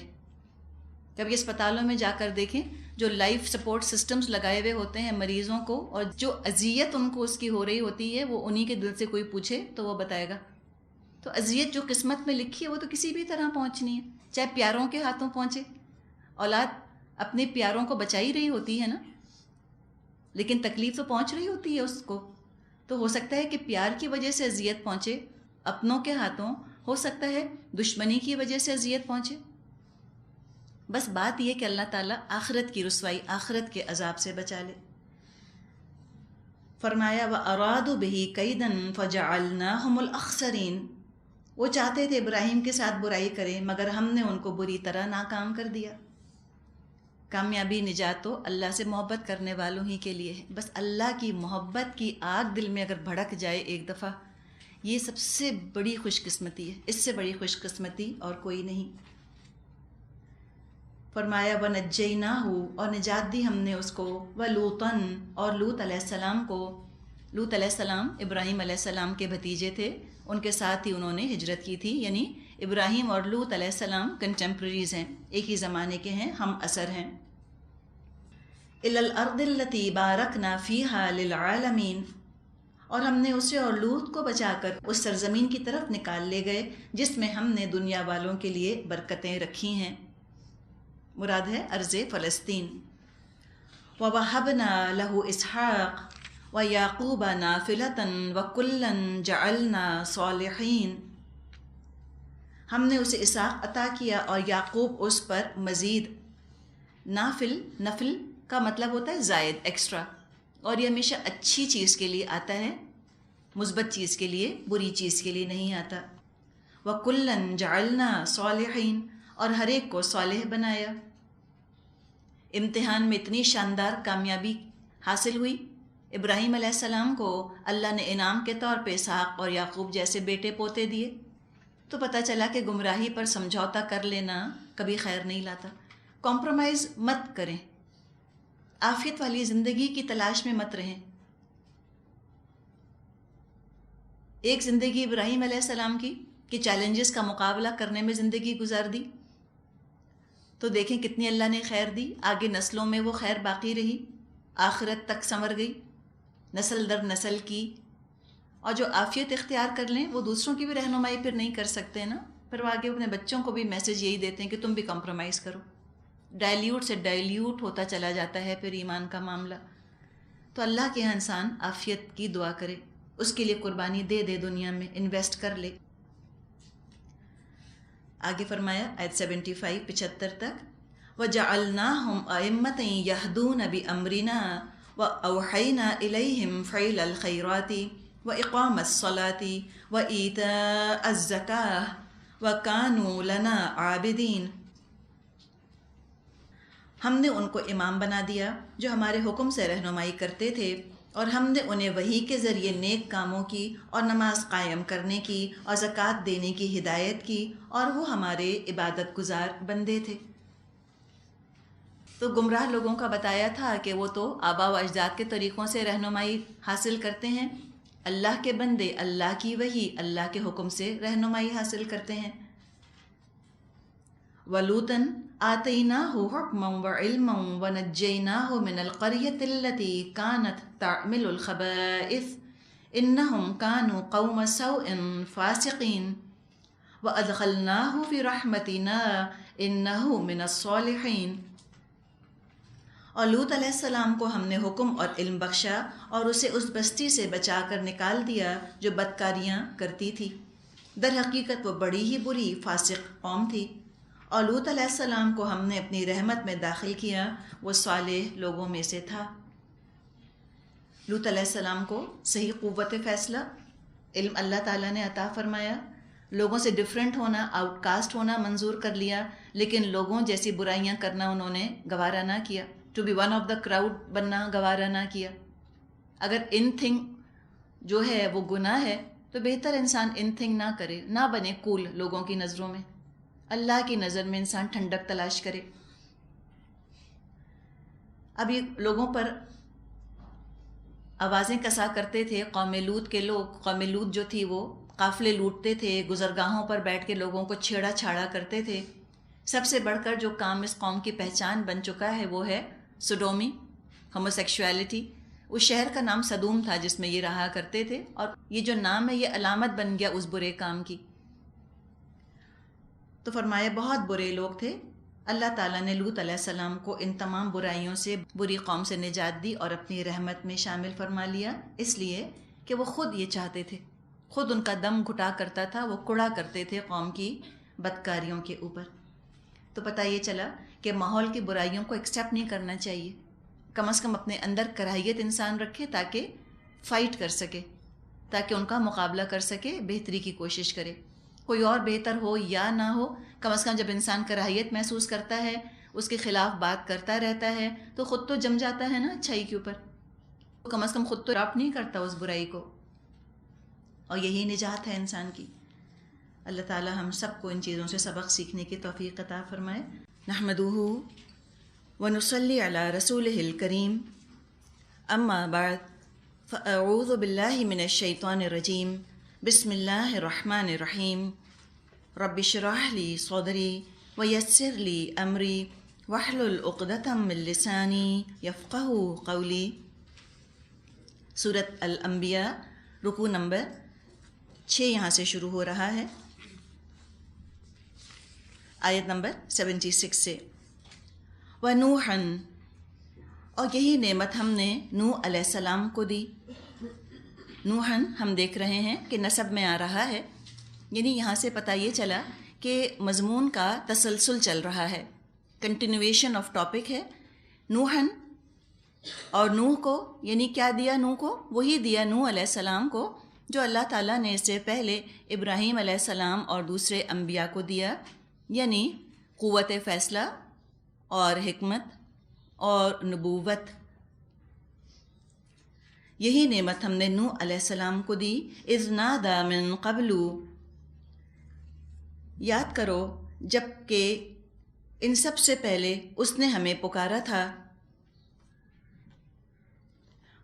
کبھی اسپتالوں میں جا کر دیکھیں، جو لائف سپورٹ سسٹمز لگائے ہوئے ہوتے ہیں مریضوں کو، اور جو اذیت ان کو اس کی ہو رہی ہوتی ہے، وہ انہی کے دل سے کوئی پوچھے تو وہ بتائے گا۔ تو اذیت جو قسمت میں لکھی ہے وہ تو کسی بھی طرح پہنچنی ہے، چاہے پیاروں کے ہاتھوں پہنچے۔ اولاد اپنے پیاروں کو بچا ہی رہی ہوتی ہے نا، لیکن تکلیف تو پہنچ رہی ہوتی ہے اس کو۔ تو ہو سکتا ہے کہ پیار کی وجہ سے اذیت پہنچے اپنوں کے ہاتھوں، ہو سکتا ہے دشمنی کی وجہ سے اذیت پہنچے۔ بس بات یہ کہ اللہ تعالیٰ آخرت کی رسوائی، آخرت کے عذاب سے بچا لے۔ فرمایا وَأَرَادُوا بِهِ كَيْدًا فَجَعَلْنَاهُمُ الْأَخْسَرِينَ، وہ چاہتے تھے ابراہیم کے ساتھ برائی کریں مگر ہم نے ان کو بری طرح ناکام کر دیا۔ کامیابی نجات تو اللہ سے محبت کرنے والوں ہی کے لیے ہے۔ بس اللہ کی محبت کی آگ دل میں اگر بھڑک جائے ایک دفعہ، یہ سب سے بڑی خوش قسمتی ہے، اس سے بڑی خوش قسمتی اور کوئی نہیں۔ فرمایا وَنَجَّيْنَاهُ، اور نجات دی ہم نے اس کو، وَلُوطًا، اور لوط علیہ السلام کو۔ لوط علیہ السلام ابراہیم علیہ السلام کے بھتیجے تھے، ان کے ساتھ ہی انہوں نے ہجرت کی تھی، یعنی ابراہیم اور لوط علیہ السلام کنٹمپریریز ہیں، ایک ہی زمانے کے ہیں، ہم عصر ہیں۔ إِلَى الْأَرْضِ الَّتِي بَارَكْنَا فِيهَا لِلْعَالَمِينَ، اور ہم نے اسے اور لوط کو بچا کر اس سرزمین کی طرف نکال لے گئے جس میں ہم نے دنیا والوں کے لیے برکتیں رکھی ہیں، مراد ہے ارض فلسطین۔ وَوَهَبْنَا لَهُ إِسْحَاقَ وَيَعْقُوبَ نَافِلَةً وَكُلًّا جَعَلْنَا صَالِحِينَ، ہم نے اسے اسحاق عطا کیا اور یعقوب اس پر مزید۔ نافل، نفل کا مطلب ہوتا ہے زائد، ایکسٹرا، اور یہ ہمیشہ اچھی چیز کے لیے آتا ہے، مثبت چیز کے لیے، بری چیز کے لیے نہیں آتا۔ وَكُلًّا جَعَلْنَا صَالِحِينَ، اور ہر ایک کو صالح بنایا۔ امتحان میں اتنی شاندار کامیابی حاصل ہوئی، ابراہیم علیہ السلام کو اللہ نے انعام کے طور پہ اسحاق اور یعقوب جیسے بیٹے پوتے دیے، تو پتہ چلا کہ گمراہی پر سمجھوتا کر لینا کبھی خیر نہیں لاتا۔ کمپرومائز مت کریں، عافیت والی زندگی کی تلاش میں مت رہیں۔ ایک زندگی ابراہیم علیہ السلام کی کہ چیلنجز کا مقابلہ کرنے میں زندگی گزار دی، تو دیکھیں کتنی اللہ نے خیر دی، آگے نسلوں میں وہ خیر باقی رہی، آخرت تک سنور گئی، نسل در نسل کی۔ اور جو عافیت اختیار کر لیں وہ دوسروں کی بھی رہنمائی پھر نہیں کر سکتے نا، پھر وہ آگے اپنے بچوں کو بھی میسج یہی دیتے ہیں کہ تم بھی کمپرومائز کرو۔ ڈائلیوٹ سے ڈائلیوٹ ہوتا چلا جاتا ہے پھر ایمان کا معاملہ۔ تو اللہ کے یہاں انسان عافیت کی دعا کرے، اس کے لیے قربانی دے دے، دنیا میں انویسٹ کر لے۔ آگے فرمایا آیت 75 تک، وَجَعَلْنَاهُمْ أَئِمَّةً يَهْدُونَ بِأَمْرِنَا وَأَوْحَيْنَا إِلَيْهِمْ فِعْلَ الْخَيْرَاتِ وَإِقَامَ الصَّلَاةِ وَإِيتَاءَ الزَّكَاةِ وَكَانُوا لَنَا عَابِدِينَ۔ ہم نے ان کو امام بنا دیا جو ہمارے حکم سے رہنمائی کرتے تھے، اور ہم نے انہیں وحی کے ذریعے نیک کاموں کی اور نماز قائم کرنے کی اور زکوٰۃ دینے کی ہدایت کی، اور وہ ہمارے عبادت گزار بندے تھے۔ تو گمراہ لوگوں کا بتایا تھا کہ وہ تو آبا و اجداد کے طریقوں سے رہنمائی حاصل کرتے ہیں، اللہ کے بندے اللہ کی وحی، اللہ کے حکم سے رہنمائی حاصل کرتے ہیں۔ وَلُوطًا آتَيْنَاهُ حُكْمًا وَعِلْمًا وَنَجَّيْنَاهُ مِنَ الْقَرْيَةِ الَّتِي كَانَتْ تَعْمِلُ الْخَبَائِثَ إِنَّهُمْ كَانُوا قَوْمَ سَوْءٍ فَاسِقِينَ وَأَدْخَلْنَاهُ فِي رَحْمَتِنَا إِنَّهُ مِنَ الصَّالِحِينَ۔ اور لوط علیہ السلام کو ہم نے حکم اور علم بخشا اور اسے اس بستی سے بچا کر نکال دیا جو بدکاریاں کرتی تھی، در حقیقت وہ بڑی ہی بری فاسق قوم تھی، اور لوط علیہ السلام کو ہم نے اپنی رحمت میں داخل کیا، وہ صالح لوگوں میں سے تھا۔ لوط علیہ السلام کو صحیح قوت فیصلہ علم اللہ تعالیٰ نے عطا فرمایا، لوگوں سے ڈیفرنٹ ہونا، آؤٹ کاسٹ ہونا منظور کر لیا، لیکن لوگوں جیسی برائیاں کرنا انہوں نے گوارا نہ کیا، to be one of the crowd بننا گوارا نہ کیا۔ اگر ان تھنگ جو ہے وہ گناہ ہے تو بہتر انسان ان تھنگ نہ کرے، نہ بنے کول لوگوں کی نظروں میں، اللہ کی نظر میں انسان ٹھنڈک تلاش کرے۔ اب یہ لوگوں پر آوازیں کسا کرتے تھے قوم لوط کے لوگ۔ قوم لوط جو تھی وہ قافلے لوٹتے تھے، گزرگاہوں پر بیٹھ کے لوگوں کو چھیڑا چھاڑا کرتے تھے۔ سب سے بڑھ کر جو کام اس قوم کی پہچان بن چکا ہے وہ ہے سڈومی، ہوموسیکشویلٹی۔ اس شہر کا نام صدوم تھا جس میں یہ رہا کرتے تھے، اور یہ جو نام ہے یہ علامت بن گیا اس برے کام کی۔ تو فرمایا بہت برے لوگ تھے۔ اللہ تعالیٰ نے لوط علیہ السلام کو ان تمام برائیوں سے، بری قوم سے نجات دی اور اپنی رحمت میں شامل فرما لیا، اس لیے کہ وہ خود یہ چاہتے تھے، خود ان کا دم گھٹا کرتا تھا، وہ کڑا کرتے تھے قوم کی بدکاریوں کے اوپر۔ تو پتہ یہ چلا کہ ماحول کی برائیوں کو ایکسیپٹ نہیں کرنا چاہیے، کم از کم اپنے اندر کراہیت انسان رکھے تاکہ فائٹ کر سکے، تاکہ ان کا مقابلہ کر سکے، بہتری کی کوشش کرے۔ کوئی اور بہتر ہو یا نہ ہو، کم از کم جب انسان کراہیت محسوس کرتا ہے، اس کے خلاف بات کرتا رہتا ہے، تو خود تو جم جاتا ہے نا اچھائی کے اوپر، کم از کم خود تو اڈاپٹ نہیں کرتا اس برائی کو، اور یہی نجات ہے انسان کی۔ اللہ تعالی ہم سب کو ان چیزوں سے سبق سیکھنے کی توفیق عطا فرمائے۔ نحمدہ ونصلی علی رسولہ الکریم، اما بعد فاعوذ باللہ من الشیطان الرجیم، بسم اللہ الرحمن الرحیم۔ رب اشرح لی صدری ویسر لی امری واحلل عقدۃ من لسانی یفقہوا قولی۔ سورۃ الانبیاء، رکوع نمبر 6 یہاں سے شروع ہو رہا ہے، آیت نمبر 76 سے۔ وَنُوحًا، اور یہی نعمت ہم نے نوح علیہ السلام کو دی۔ نوحًا ہم دیکھ رہے ہیں کہ نسب میں آ رہا ہے، یعنی یہاں سے پتہ یہ چلا کہ مضمون کا تسلسل چل رہا ہے، کنٹینویشن آف ٹاپک ہے۔ نوحًا، اور نوح کو یعنی کیا دیا نوح کو؟ وہی دیا نوح علیہ السلام کو جو اللہ تعالیٰ نے اس سے پہلے ابراہیم علیہ السلام اور دوسرے انبیاء کو دیا، یعنی قوت فیصلہ اور حکمت اور نبوت۔ یہی نعمت ہم نے نوح علیہ السلام کو دی۔ اذ نادى من قبل، یاد کرو جب کہ ان سب سے پہلے اس نے ہمیں پکارا تھا۔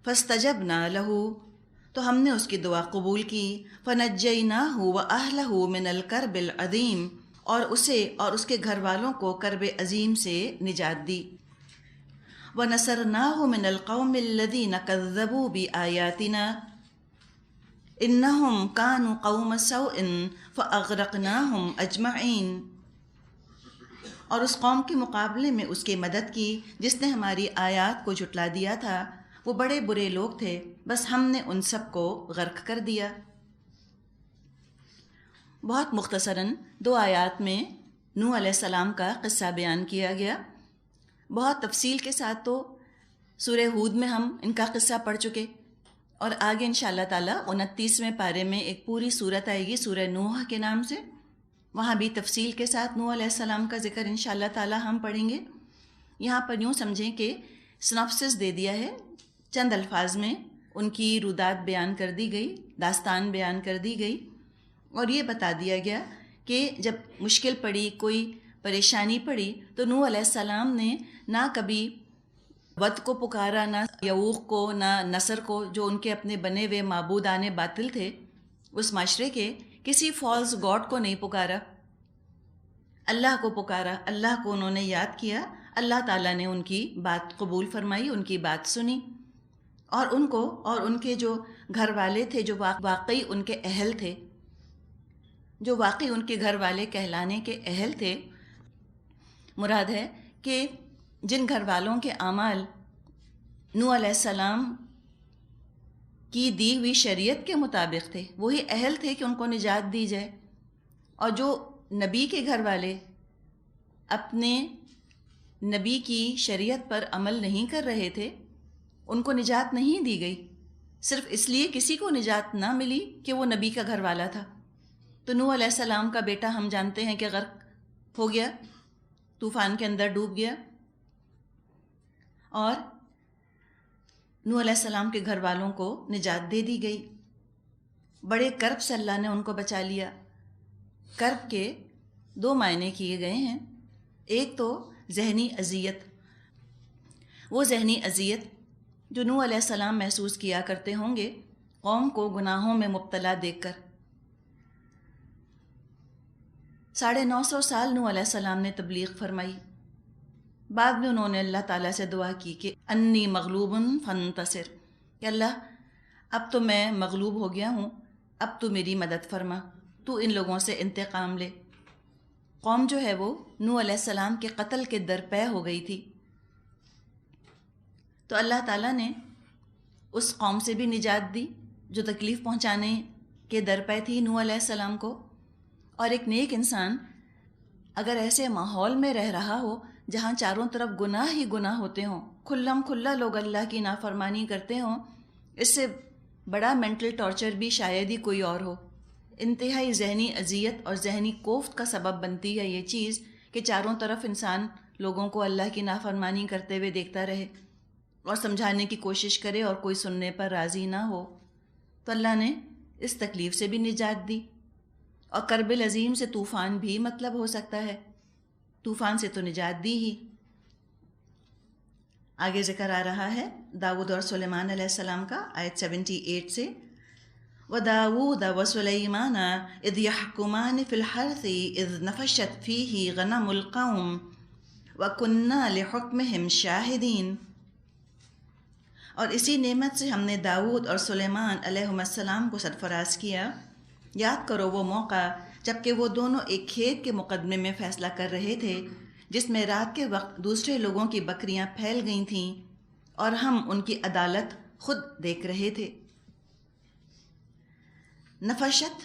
فاستجبنا له، تو ہم نے اس کی دعا قبول کی۔ فنجیناہ واہلہ من الکرب العظیم، اور اسے اور اس کے گھر والوں کو کرب عظیم سے نجات دی۔ وَنَصَرْنَاهُ مِنَ الْقَوْمِ الَّذِينَ كَذَّبُوا بِآيَاتِنَا إِنَّهُمْ كَانُوا قَوْمَ سَوْءٍ فَأَغْرَقْنَاهُمْ أَجْمَعِينَ، اور اس قوم کے مقابلے میں اس کی مدد کی جس نے ہماری آیات کو جھٹلا دیا تھا، وہ بڑے برے لوگ تھے، بس ہم نے ان سب کو غرق کر دیا۔ بہت مختصراً 2 آیات میں نوح علیہ السلام کا قصہ بیان کیا گیا۔ بہت تفصیل کے ساتھ تو سورہ ہود میں ہم ان کا قصہ پڑھ چکے، اور آگے انشاءاللہ تعالیٰ 29ویں پارے میں ایک پوری صورت آئے گی سورہ نوح کے نام سے، وہاں بھی تفصیل کے ساتھ نوح علیہ السلام کا ذکر انشاءاللہ تعالیٰ ہم پڑھیں گے۔ یہاں پر یوں سمجھیں کہ سناپسس دے دیا ہے، چند الفاظ میں ان کی رودات بیان کر دی گئی، داستان بیان کر دی گئی، اور یہ بتا دیا گیا کہ جب مشکل پڑی، کوئی پریشانی پڑی، تو نوح علیہ السلام نے نہ کبھی ود کو پکارا، نہ یعوق کو، نہ نصر کو، جو ان کے اپنے بنے ہوئے معبودان باطل تھے اس معاشرے کے، کسی فالس گاڈ کو نہیں پکارا، اللہ کو پکارا، اللہ کو انہوں نے یاد کیا، اللہ تعالیٰ نے ان کی بات قبول فرمائی، ان کی بات سنی، اور ان کو اور ان کے جو گھر والے تھے، جو واقعی ان کے اہل تھے، جو واقعی ان کے گھر والے کہلانے کے اہل تھے، مراد ہے کہ جن گھر والوں کے اعمال نوح علیہ السلام کی دی ہوئی شریعت کے مطابق تھے، وہی اہل تھے کہ ان کو نجات دی جائے، اور جو نبی کے گھر والے اپنے نبی کی شریعت پر عمل نہیں کر رہے تھے، ان کو نجات نہیں دی گئی، صرف اس لیے کسی کو نجات نہ ملی کہ وہ نبی کا گھر والا تھا۔ تو نوح علیہ السلام کا بیٹا ہم جانتے ہیں کہ غرق ہو گیا، طوفان کے اندر ڈوب گیا، اور نوح علیہ السلام کے گھر والوں کو نجات دے دی گئی۔ بڑے کرب سے اللہ نے ان کو بچا لیا۔ کرب کے 2 معنی کیے گئے ہیں، ایک تو ذہنی اذیت، وہ ذہنی اذیت جو نوح علیہ السلام محسوس کیا کرتے ہوں گے قوم کو گناہوں میں مبتلا دیکھ کر۔ 950 سال نوح علیہ السلام نے تبلیغ فرمائی، بعد میں انہوں نے اللہ تعالیٰ سے دعا کی کہ انی مغلوب فانتصر، کہ اللہ اب تو میں مغلوب ہو گیا ہوں، اب تو میری مدد فرما، تو ان لوگوں سے انتقام لے۔ قوم جو ہے وہ نوح علیہ السلام کے قتل کے درپے ہو گئی تھی، تو اللہ تعالیٰ نے اس قوم سے بھی نجات دی جو تکلیف پہنچانے کے درپے تھی نوح علیہ السلام کو۔ اور ایک نیک انسان اگر ایسے ماحول میں رہ رہا ہو جہاں چاروں طرف گناہ ہی گناہ ہوتے ہوں، کھلم کھلا لوگ اللہ کی نافرمانی کرتے ہوں، اس سے بڑا مینٹل ٹارچر بھی شاید ہی کوئی اور ہو۔ انتہائی ذہنی اذیت اور ذہنی کوفت کا سبب بنتی ہے یہ چیز کہ چاروں طرف انسان لوگوں کو اللہ کی نافرمانی کرتے ہوئے دیکھتا رہے اور سمجھانے کی کوشش کرے اور کوئی سننے پر راضی نہ ہو۔ تو اللہ نے اس تکلیف سے بھی نجات دی، اور کرب العظیم سے طوفان بھی مطلب ہو سکتا ہے، طوفان سے تو نجات دی ہی۔ آگے ذکر آ رہا ہے داؤد اور سلیمان علیہ السلام کا، آیت 78 سے، وَدَاوُودَ وَسُلَيْمَانَ إِذْ يَحْكُمَانِ فِي الْحَرْثِ إِذْ نَفَشَتْ فِيهِ غَنَمُ الْقَوْمِ وَكُنَّا لِحُكْمِهِمْ شَاهِدِينَ۔ اور اسی نعمت سے ہم نے داؤد اور سلیمان علیہم السلام کو سرفراز کیا۔ یاد کرو وہ موقع جب کہ وہ دونوں ایک کھیت کے مقدمے میں فیصلہ کر رہے تھے جس میں رات کے وقت دوسرے لوگوں کی بکریاں پھیل گئی تھیں، اور ہم ان کی عدالت خود دیکھ رہے تھے۔ نفشت،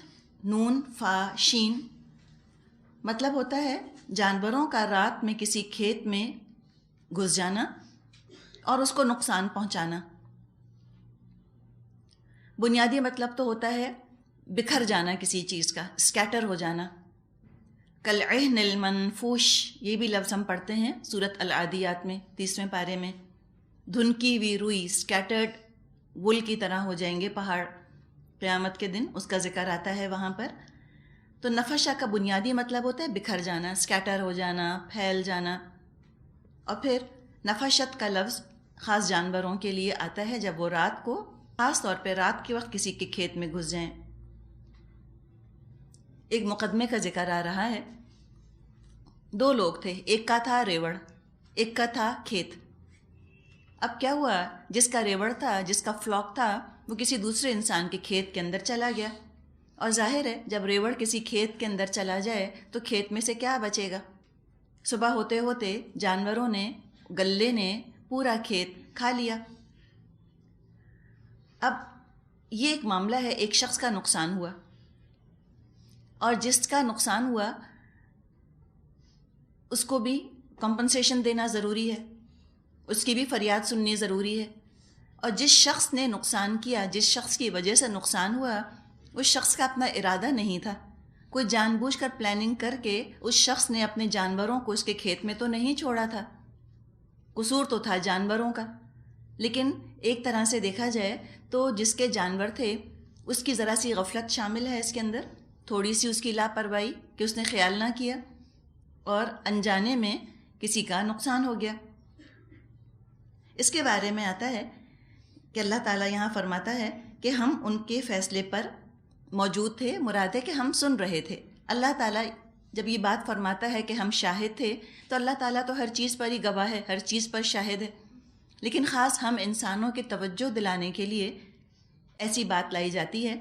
نون فا شین، مطلب ہوتا ہے جانوروں کا رات میں کسی کھیت میں گھس جانا اور اس کو نقصان پہنچانا۔ بنیادی مطلب تو ہوتا ہے بکھر جانا کسی چیز کا، اسکیٹر ہو جانا۔ کالعہن المنفوش، یہ بھی لفظ ہم پڑھتے ہیں سورۃ العادیات میں 30ویں پارے میں، دھنکی ہوئی روئی، اسکیٹرڈ وول کی طرح ہو جائیں گے پہاڑ قیامت کے دن، اس کا ذکر آتا ہے وہاں پر۔ تو نفشہ کا بنیادی مطلب ہوتا ہے بکھر جانا، اسکیٹر ہو جانا، پھیل جانا۔ اور پھر نفشت کا لفظ خاص جانوروں کے لیے آتا ہے جب وہ رات کو، خاص طور پہ رات کے وقت کسی کے کھیت میں گھس جائیں۔ ایک مقدمے کا ذکر آ رہا ہے، 2 لوگ تھے، ایک کا تھا ریوڑ، ایک کا تھا کھیت۔ اب کیا ہوا، جس کا ریوڑ تھا، جس کا فلاک تھا، وہ کسی دوسرے انسان کے کھیت کے اندر چلا گیا، اور ظاہر ہے جب ریوڑ کسی کھیت کے اندر چلا جائے تو کھیت میں سے کیا بچے گا؟ صبح ہوتے ہوتے جانوروں نے، گلے نے پورا کھیت کھا لیا۔ اب یہ ایک معاملہ ہے، ایک شخص کا نقصان ہوا، اور جس کا نقصان ہوا اس کو بھی کمپنسیشن دینا ضروری ہے۔ اس کی بھی فریاد سننی ضروری ہے. اور جس شخص نے نقصان کیا، جس شخص کی وجہ سے نقصان ہوا، اس شخص کا اپنا ارادہ نہیں تھا. کوئی جان بوجھ کر پلاننگ کر کے اس شخص نے اپنے جانوروں کو اس کے کھیت میں تو نہیں چھوڑا تھا. قصور تو تھا جانوروں کا. لیکن ایک طرح سے دیکھا جائے تو جس کے جانور تھے اس کی ذرا سی غفلت شامل ہے اس کے اندر، تھوڑی سی اس کی لاپرواہی کہ اس نے خیال نہ کیا اور انجانے میں کسی کا نقصان ہو گیا. اس کے بارے میں آتا ہے کہ اللہ تعالیٰ یہاں فرماتا ہے کہ ہم ان کے فیصلے پر موجود تھے، مراد ہے کہ ہم سن رہے تھے. اللہ تعالیٰ جب یہ بات فرماتا ہے کہ ہم شاہد تھے تو اللہ تعالیٰ تو ہر چیز پر ہی گواہ ہے، ہر چیز پر شاہد ہے. لیکن خاص ہم انسانوں کی توجہ دلانے کے لیے ایسی بات لائی جاتی ہے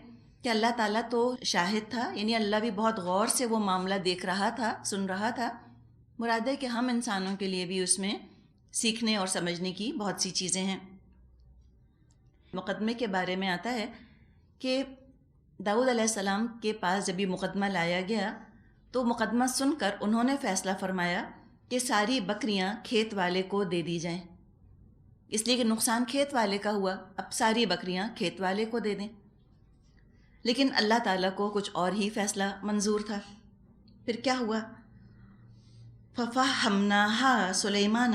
کہ اللہ تعالیٰ تو شاہد تھا، یعنی اللہ بھی بہت غور سے وہ معاملہ دیکھ رہا تھا، سن رہا تھا. مراد ہے کہ ہم انسانوں کے لیے بھی اس میں سیکھنے اور سمجھنے کی بہت سی چیزیں ہیں. مقدمے کے بارے میں آتا ہے کہ داؤد علیہ السلام کے پاس جب یہ مقدمہ لایا گیا تو مقدمہ سن کر انہوں نے فیصلہ فرمایا کہ ساری بکریاں کھیت والے کو دے دی جائیں، اس لیے کہ نقصان کھیت والے کا ہوا، اب ساری بکریاں کھیت والے کو دے دیں. لیکن اللہ تعالیٰ کو کچھ اور ہی فیصلہ منظور تھا. پھر کیا ہوا؟ فَفَهَّمْنَاهَا سُلَيْمَانَ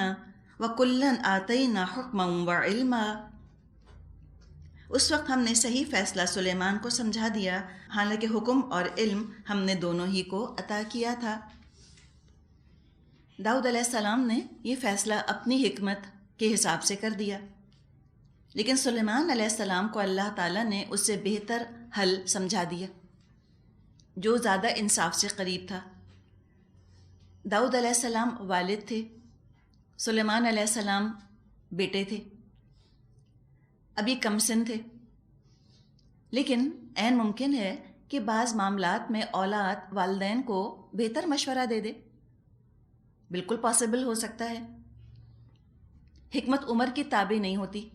وَكُلًّا آتَيْنَا حُکْمًا وَعِلْمًا. اس وقت ہم نے صحیح فیصلہ سلیمان کو سمجھا دیا، حالانکہ حکم اور علم ہم نے دونوں ہی کو عطا کیا تھا. داؤد علیہ السلام نے یہ فیصلہ اپنی حکمت کے حساب سے کر دیا، لیکن سلیمان علیہ السلام کو اللہ تعالیٰ نے اس سے بہتر حل سمجھا دیا جو زیادہ انصاف سے قریب تھا. داؤد علیہ السلام والد تھے، سلیمان علیہ السلام بیٹے تھے، ابھی کم سن تھے. لیکن عین ممکن ہے کہ بعض معاملات میں اولاد والدین کو بہتر مشورہ دے دے، بالکل پاسبل ہو سکتا ہے. حکمت عمر کی تابع نہیں ہوتی،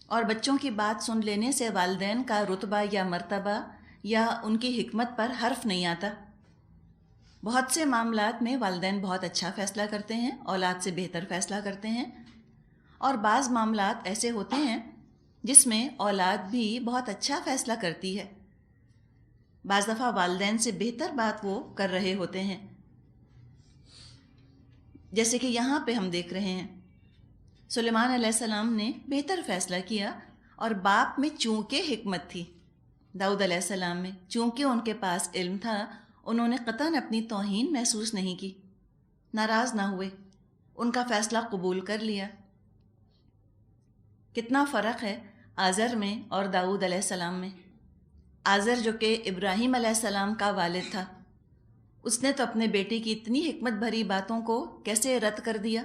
اور بچوں کی بات سن لینے سے والدین کا رتبہ یا مرتبہ یا ان کی حکمت پر حرف نہیں آتا. بہت سے معاملات میں والدین بہت اچھا فیصلہ کرتے ہیں، اولاد سے بہتر فیصلہ کرتے ہیں، اور بعض معاملات ایسے ہوتے ہیں جس میں اولاد بھی بہت اچھا فیصلہ کرتی ہے، بعض دفعہ والدین سے بہتر بات وہ کر رہے ہوتے ہیں. جیسے کہ یہاں پہ ہم دیکھ رہے ہیں سلیمان علیہ السلام نے بہتر فیصلہ کیا، اور باپ میں چونکہ حکمت تھی، داؤد علیہ السلام میں چونکہ ان کے پاس علم تھا، انہوں نے قطعاً اپنی توہین محسوس نہیں کی، ناراض نہ ہوئے، ان کا فیصلہ قبول کر لیا. کتنا فرق ہے آزر میں اور داؤد علیہ السلام میں. آزر جو کہ ابراہیم علیہ السلام کا والد تھا، اس نے تو اپنے بیٹے کی اتنی حکمت بھری باتوں کو کیسے رد کر دیا،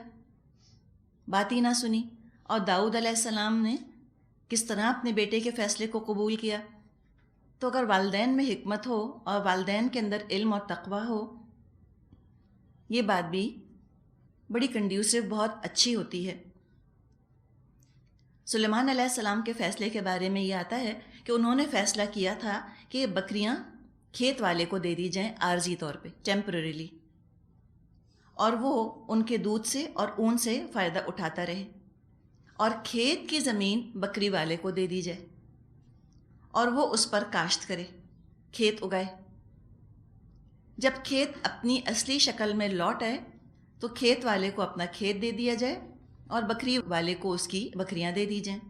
بات ہی نہ سنی. اور داؤد علیہ السلام نے کس طرح اپنے بیٹے کے فیصلے کو قبول کیا. تو اگر والدین میں حکمت ہو اور والدین کے اندر علم اور تقوی ہو، یہ بات بھی بڑی کنڈیوسو، بہت اچھی ہوتی ہے. سلیمان علیہ السلام کے فیصلے کے بارے میں یہ آتا ہے کہ انہوں نے فیصلہ کیا تھا کہ بکریاں کھیت والے کو دے دی جائیں عارضی طور پہ، ٹیمپرریلی، اور وہ ان کے دودھ سے اور اون سے فائدہ اٹھاتا رہے، اور کھیت کی زمین بکری والے کو دے دی جائے اور وہ اس پر کاشت کرے، کھیت اگائے. جب کھیت اپنی اصلی شکل میں لوٹ آئے تو کھیت والے کو اپنا کھیت دے دیا جائے اور بکری والے کو اس کی بکریاں دے دی جائیں،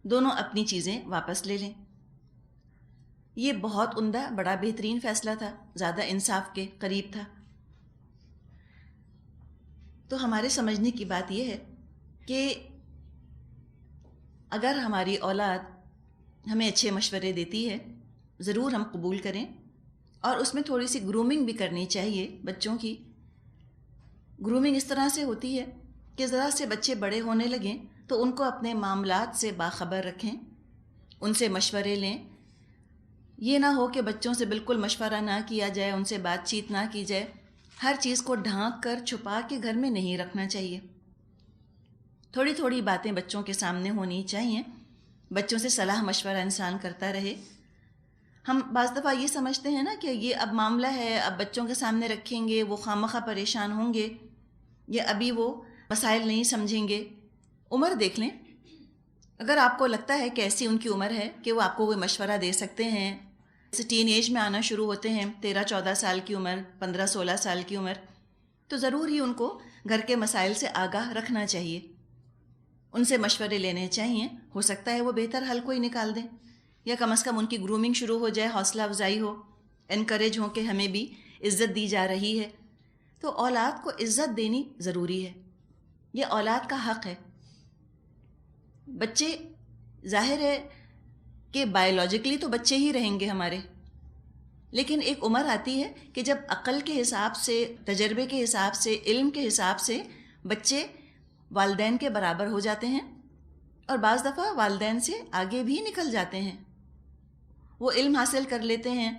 دونوں اپنی چیزیں واپس لے لیں. یہ بہت عمدہ، بڑا بہترین فیصلہ تھا، زیادہ انصاف کے قریب تھا. تو ہمارے سمجھنے کی بات یہ ہے کہ اگر ہماری اولاد ہمیں اچھے مشورے دیتی ہے، ضرور ہم قبول کریں، اور اس میں تھوڑی سی گرومنگ بھی کرنی چاہیے. بچوں کی گرومنگ اس طرح سے ہوتی ہے کہ ذرا سے بچے بڑے ہونے لگیں تو ان کو اپنے معاملات سے باخبر رکھیں، ان سے مشورے لیں. یہ نہ ہو کہ بچوں سے بالکل مشورہ نہ کیا جائے، ان سے بات چیت نہ کی جائے. ہر چیز کو ڈھانک کر چھپا کے گھر میں نہیں رکھنا چاہیے. تھوڑی تھوڑی باتیں بچوں کے سامنے ہونی چاہیے، بچوں سے صلاح مشورہ انسان کرتا رہے. ہم بعض دفعہ یہ سمجھتے ہیں نا کہ یہ اب معاملہ ہے، اب بچوں کے سامنے رکھیں گے وہ خواہ مخواہ پریشان ہوں گے، یا ابھی وہ مسائل نہیں سمجھیں گے. عمر دیکھ لیں، اگر آپ کو لگتا ہے کہ ایسی ان کی عمر ہے کہ وہ آپ کو کوئی مشورہ دے سکتے ہیں، جیسے ٹین ایج میں آنا شروع ہوتے ہیں، 13-14 سال کی عمر، 15-16 سال کی عمر، تو ضرور ہی ان کو گھر کے مسائل سے آگاہ رکھنا چاہیے، ان سے مشورے لینے چاہیے. ہو سکتا ہے وہ بہتر حل کوئی نکال دیں، یا کم از کم ان کی گرومنگ شروع ہو جائے، حوصلہ افزائی ہو، انکریج ہو کہ ہمیں بھی عزت دی جا رہی ہے. تو اولاد کو عزت دینی ضروری ہے، یہ اولاد کا حق ہے. بچے ظاہر ہے کہ بایولوجیکلی تو بچے ہی رہیں گے ہمارے، لیکن ایک عمر آتی ہے کہ جب عقل کے حساب سے، تجربے کے حساب سے، علم کے حساب سے بچے والدین کے برابر ہو جاتے ہیں، اور بعض دفعہ والدین سے آگے بھی نکل جاتے ہیں. وہ علم حاصل کر لیتے ہیں،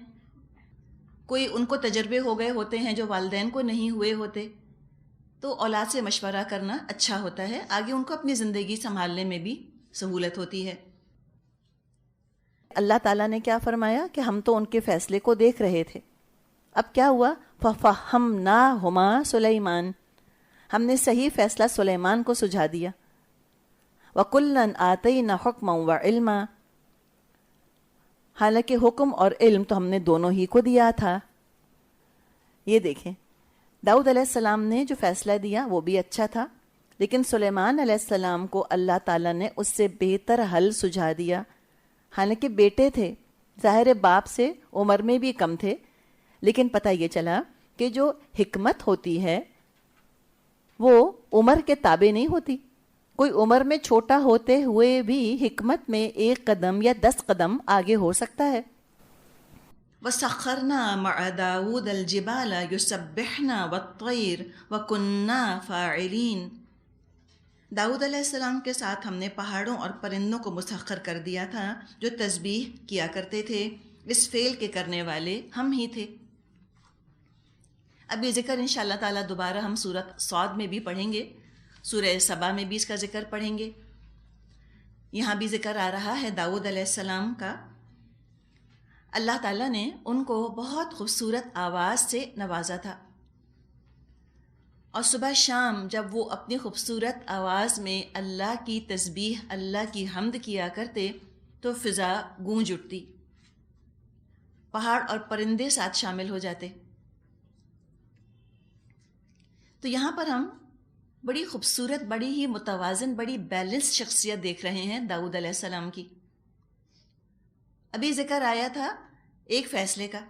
کوئی ان کو تجربے ہو گئے ہوتے ہیں جو والدین کو نہیں ہوئے ہوتے. تو اولاد سے مشورہ کرنا اچھا ہوتا ہے، آگے ان کو اپنی زندگی سنبھالنے میں بھی سہولت ہوتی ہے. اللہ تعالیٰ نے کیا فرمایا کہ ہم تو ان کے فیصلے کو دیکھ رہے تھے. اب کیا ہوا؟ فَفَهَّمْنَاهُمَا سلیمان، ہم نے صحیح فیصلہ سلیمان کو سجھا دیا. وَكُلًّا آتَيْنَا حُكْمًا وَعِلْمًا، حالانکہ حکم اور علم تو ہم نے دونوں ہی کو دیا تھا. یہ دیکھیں، داؤد علیہ السلام نے جو فیصلہ دیا وہ بھی اچھا تھا، لیکن سلیمان علیہ السلام کو اللہ تعالیٰ نے اس سے بہتر حل سجھا دیا. حالانکہ بیٹے تھے، ظاہر باپ سے عمر میں بھی کم تھے، لیکن پتہ یہ چلا کہ جو حکمت ہوتی ہے وہ عمر کے تابع نہیں ہوتی. کوئی عمر میں چھوٹا ہوتے ہوئے بھی حکمت میں 1 قدم یا 10 قدم آگے ہو سکتا ہے. وَسَخَّرْنَا مَعَ دَاوُودَ الْجِبَالَ يُسَبِّحْنَا وَالطَّيْرَ وَكُنَّا فَاعِلِينَ. داؤد علیہ السلام کے ساتھ ہم نے پہاڑوں اور پرندوں کو مسخر کر دیا تھا جو تسبیح کیا کرتے تھے. اس فعل کے کرنے والے ہم ہی تھے. اب یہ ذکر انشاءاللہ تعالیٰ دوبارہ ہم سورۃ صاد میں بھی پڑھیں گے، سورہ سبا میں بھی اس کا ذکر پڑھیں گے. یہاں بھی ذکر آ رہا ہے داؤد علیہ السلام کا. اللہ تعالیٰ نے ان کو بہت خوبصورت آواز سے نوازا تھا، اور صبح شام جب وہ اپنی خوبصورت آواز میں اللہ کی تسبیح، اللہ کی حمد کیا کرتے تو فضا گونج اٹھتی، پہاڑ اور پرندے ساتھ شامل ہو جاتے. تو یہاں پر ہم بڑی خوبصورت، بڑی ہی متوازن، بڑی بیلنس شخصیت دیکھ رہے ہیں داؤد علیہ السلام کی. ابھی ذکر آیا تھا ایک فیصلے کا،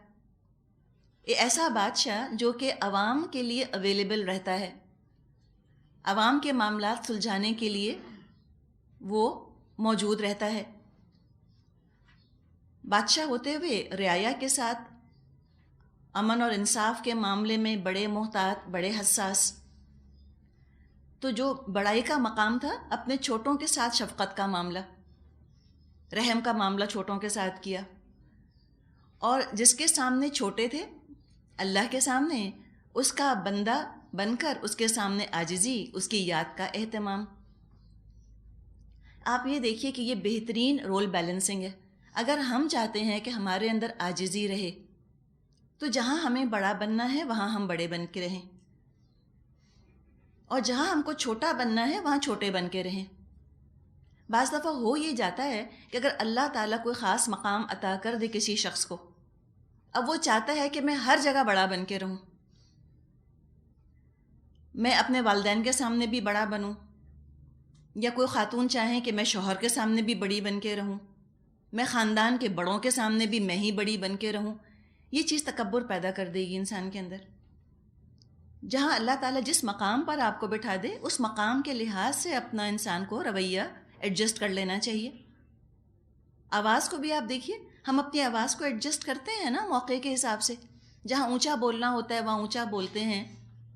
ایک ایسا بادشاہ جو کہ عوام کے لیے اویلیبل رہتا ہے، عوام کے معاملات سلجھانے کے لیے وہ موجود رہتا ہے. بادشاہ ہوتے ہوئے رعایا کے ساتھ امن اور انصاف کے معاملے میں بڑے محتاط، بڑے حساس. تو جو بڑائی کا مقام تھا، اپنے چھوٹوں کے ساتھ شفقت کا معاملہ، رحم کا معاملہ چھوٹوں کے ساتھ کیا. اور جس کے سامنے چھوٹے تھے، اللہ کے سامنے اس کا بندہ بن کر اس کے سامنے عاجزی، اس کی یاد کا اہتمام. آپ یہ دیکھیے کہ یہ بہترین رول بیلنسنگ ہے. اگر ہم چاہتے ہیں کہ ہمارے اندر عاجزی رہے تو جہاں ہمیں بڑا بننا ہے وہاں ہم بڑے بن کے رہیں، اور جہاں ہم کو چھوٹا بننا ہے وہاں چھوٹے بن کے رہیں. بعض دفعہ ہو یہ جاتا ہے کہ اگر اللہ تعالیٰ کوئی خاص مقام عطا کر دے کسی شخص کو، اب وہ چاہتا ہے کہ میں ہر جگہ بڑا بن کے رہوں، میں اپنے والدین کے سامنے بھی بڑا بنوں، یا کوئی خاتون چاہیں کہ میں شوہر کے سامنے بھی بڑی بن کے رہوں، میں خاندان کے بڑوں کے سامنے بھی میں ہی بڑی بن کے رہوں. یہ چیز تکبر پیدا کر دے گی انسان کے اندر. جہاں اللہ تعالیٰ جس مقام پر آپ کو بٹھا دے اس مقام کے لحاظ سے اپنا انسان کو رویہ ایڈجسٹ کر لینا چاہیے. آواز کو بھی آپ دیکھیے، ہم اپنی آواز کو ایڈجسٹ کرتے ہیں نا موقع کے حساب سے. جہاں اونچا بولنا ہوتا ہے وہاں اونچا بولتے ہیں،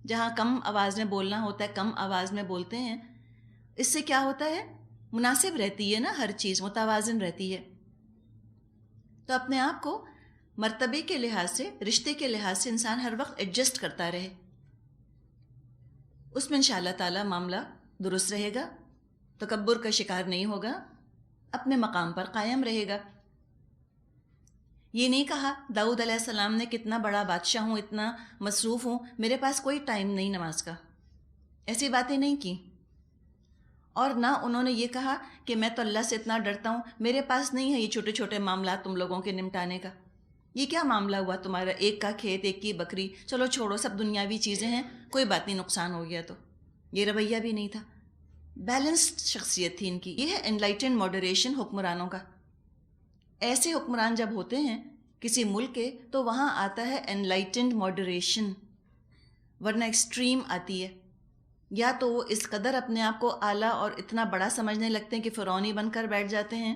جہاں کم آواز میں بولنا ہوتا ہے کم آواز میں بولتے ہیں. اس سے کیا ہوتا ہے؟ مناسب رہتی ہے نا، ہر چیز متوازن رہتی ہے. تو اپنے آپ کو مرتبے کے لحاظ سے، رشتے کے لحاظ سے انسان ہر وقت ایڈجسٹ کرتا رہے، اس میں انشاءاللہ تعالی معاملہ درست رہے گا، تکبر کا شکار نہیں ہوگا، اپنے مقام پر قائم رہے گا. یہ نہیں کہا داؤد علیہ السلام نے کتنا بڑا بادشاہ ہوں، اتنا مصروف ہوں، میرے پاس کوئی ٹائم نہیں نماز کا. ایسی باتیں نہیں کی. اور نہ انہوں نے یہ کہا کہ میں تو اللہ سے اتنا ڈرتا ہوں، میرے پاس نہیں ہے یہ چھوٹے چھوٹے معاملات تم لوگوں کے نمٹانے کا. یہ کیا معاملہ ہوا تمہارا، ایک کا کھیت، ایک کی بکری، چلو چھوڑو، سب دنیاوی چیزیں ہیں، کوئی بات نہیں، نقصان ہو گیا تو. یہ رویہ بھی نہیں تھا. بیلنسڈ شخصیت تھی ان کی. یہ ہے انلائٹنڈ ماڈریشن حکمرانوں کا. ایسے حکمران جب ہوتے ہیں کسی ملک کے تو وہاں آتا ہے انلائٹنڈ ماڈریشن، ورنہ ایکسٹریم آتی ہے. یا تو وہ اس قدر اپنے آپ کو اعلیٰ اور اتنا بڑا سمجھنے لگتے ہیں کہ فرعونی بن کر بیٹھ جاتے ہیں،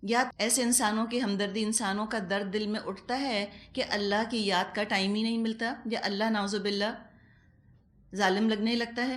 یا ایسے انسانوں کی ہمدردی، انسانوں کا درد دل میں اٹھتا ہے کہ اللہ کی یاد کا ٹائم ہی نہیں ملتا، یا اللہ نعوذ باللہ ظالم لگنے لگتا ہے.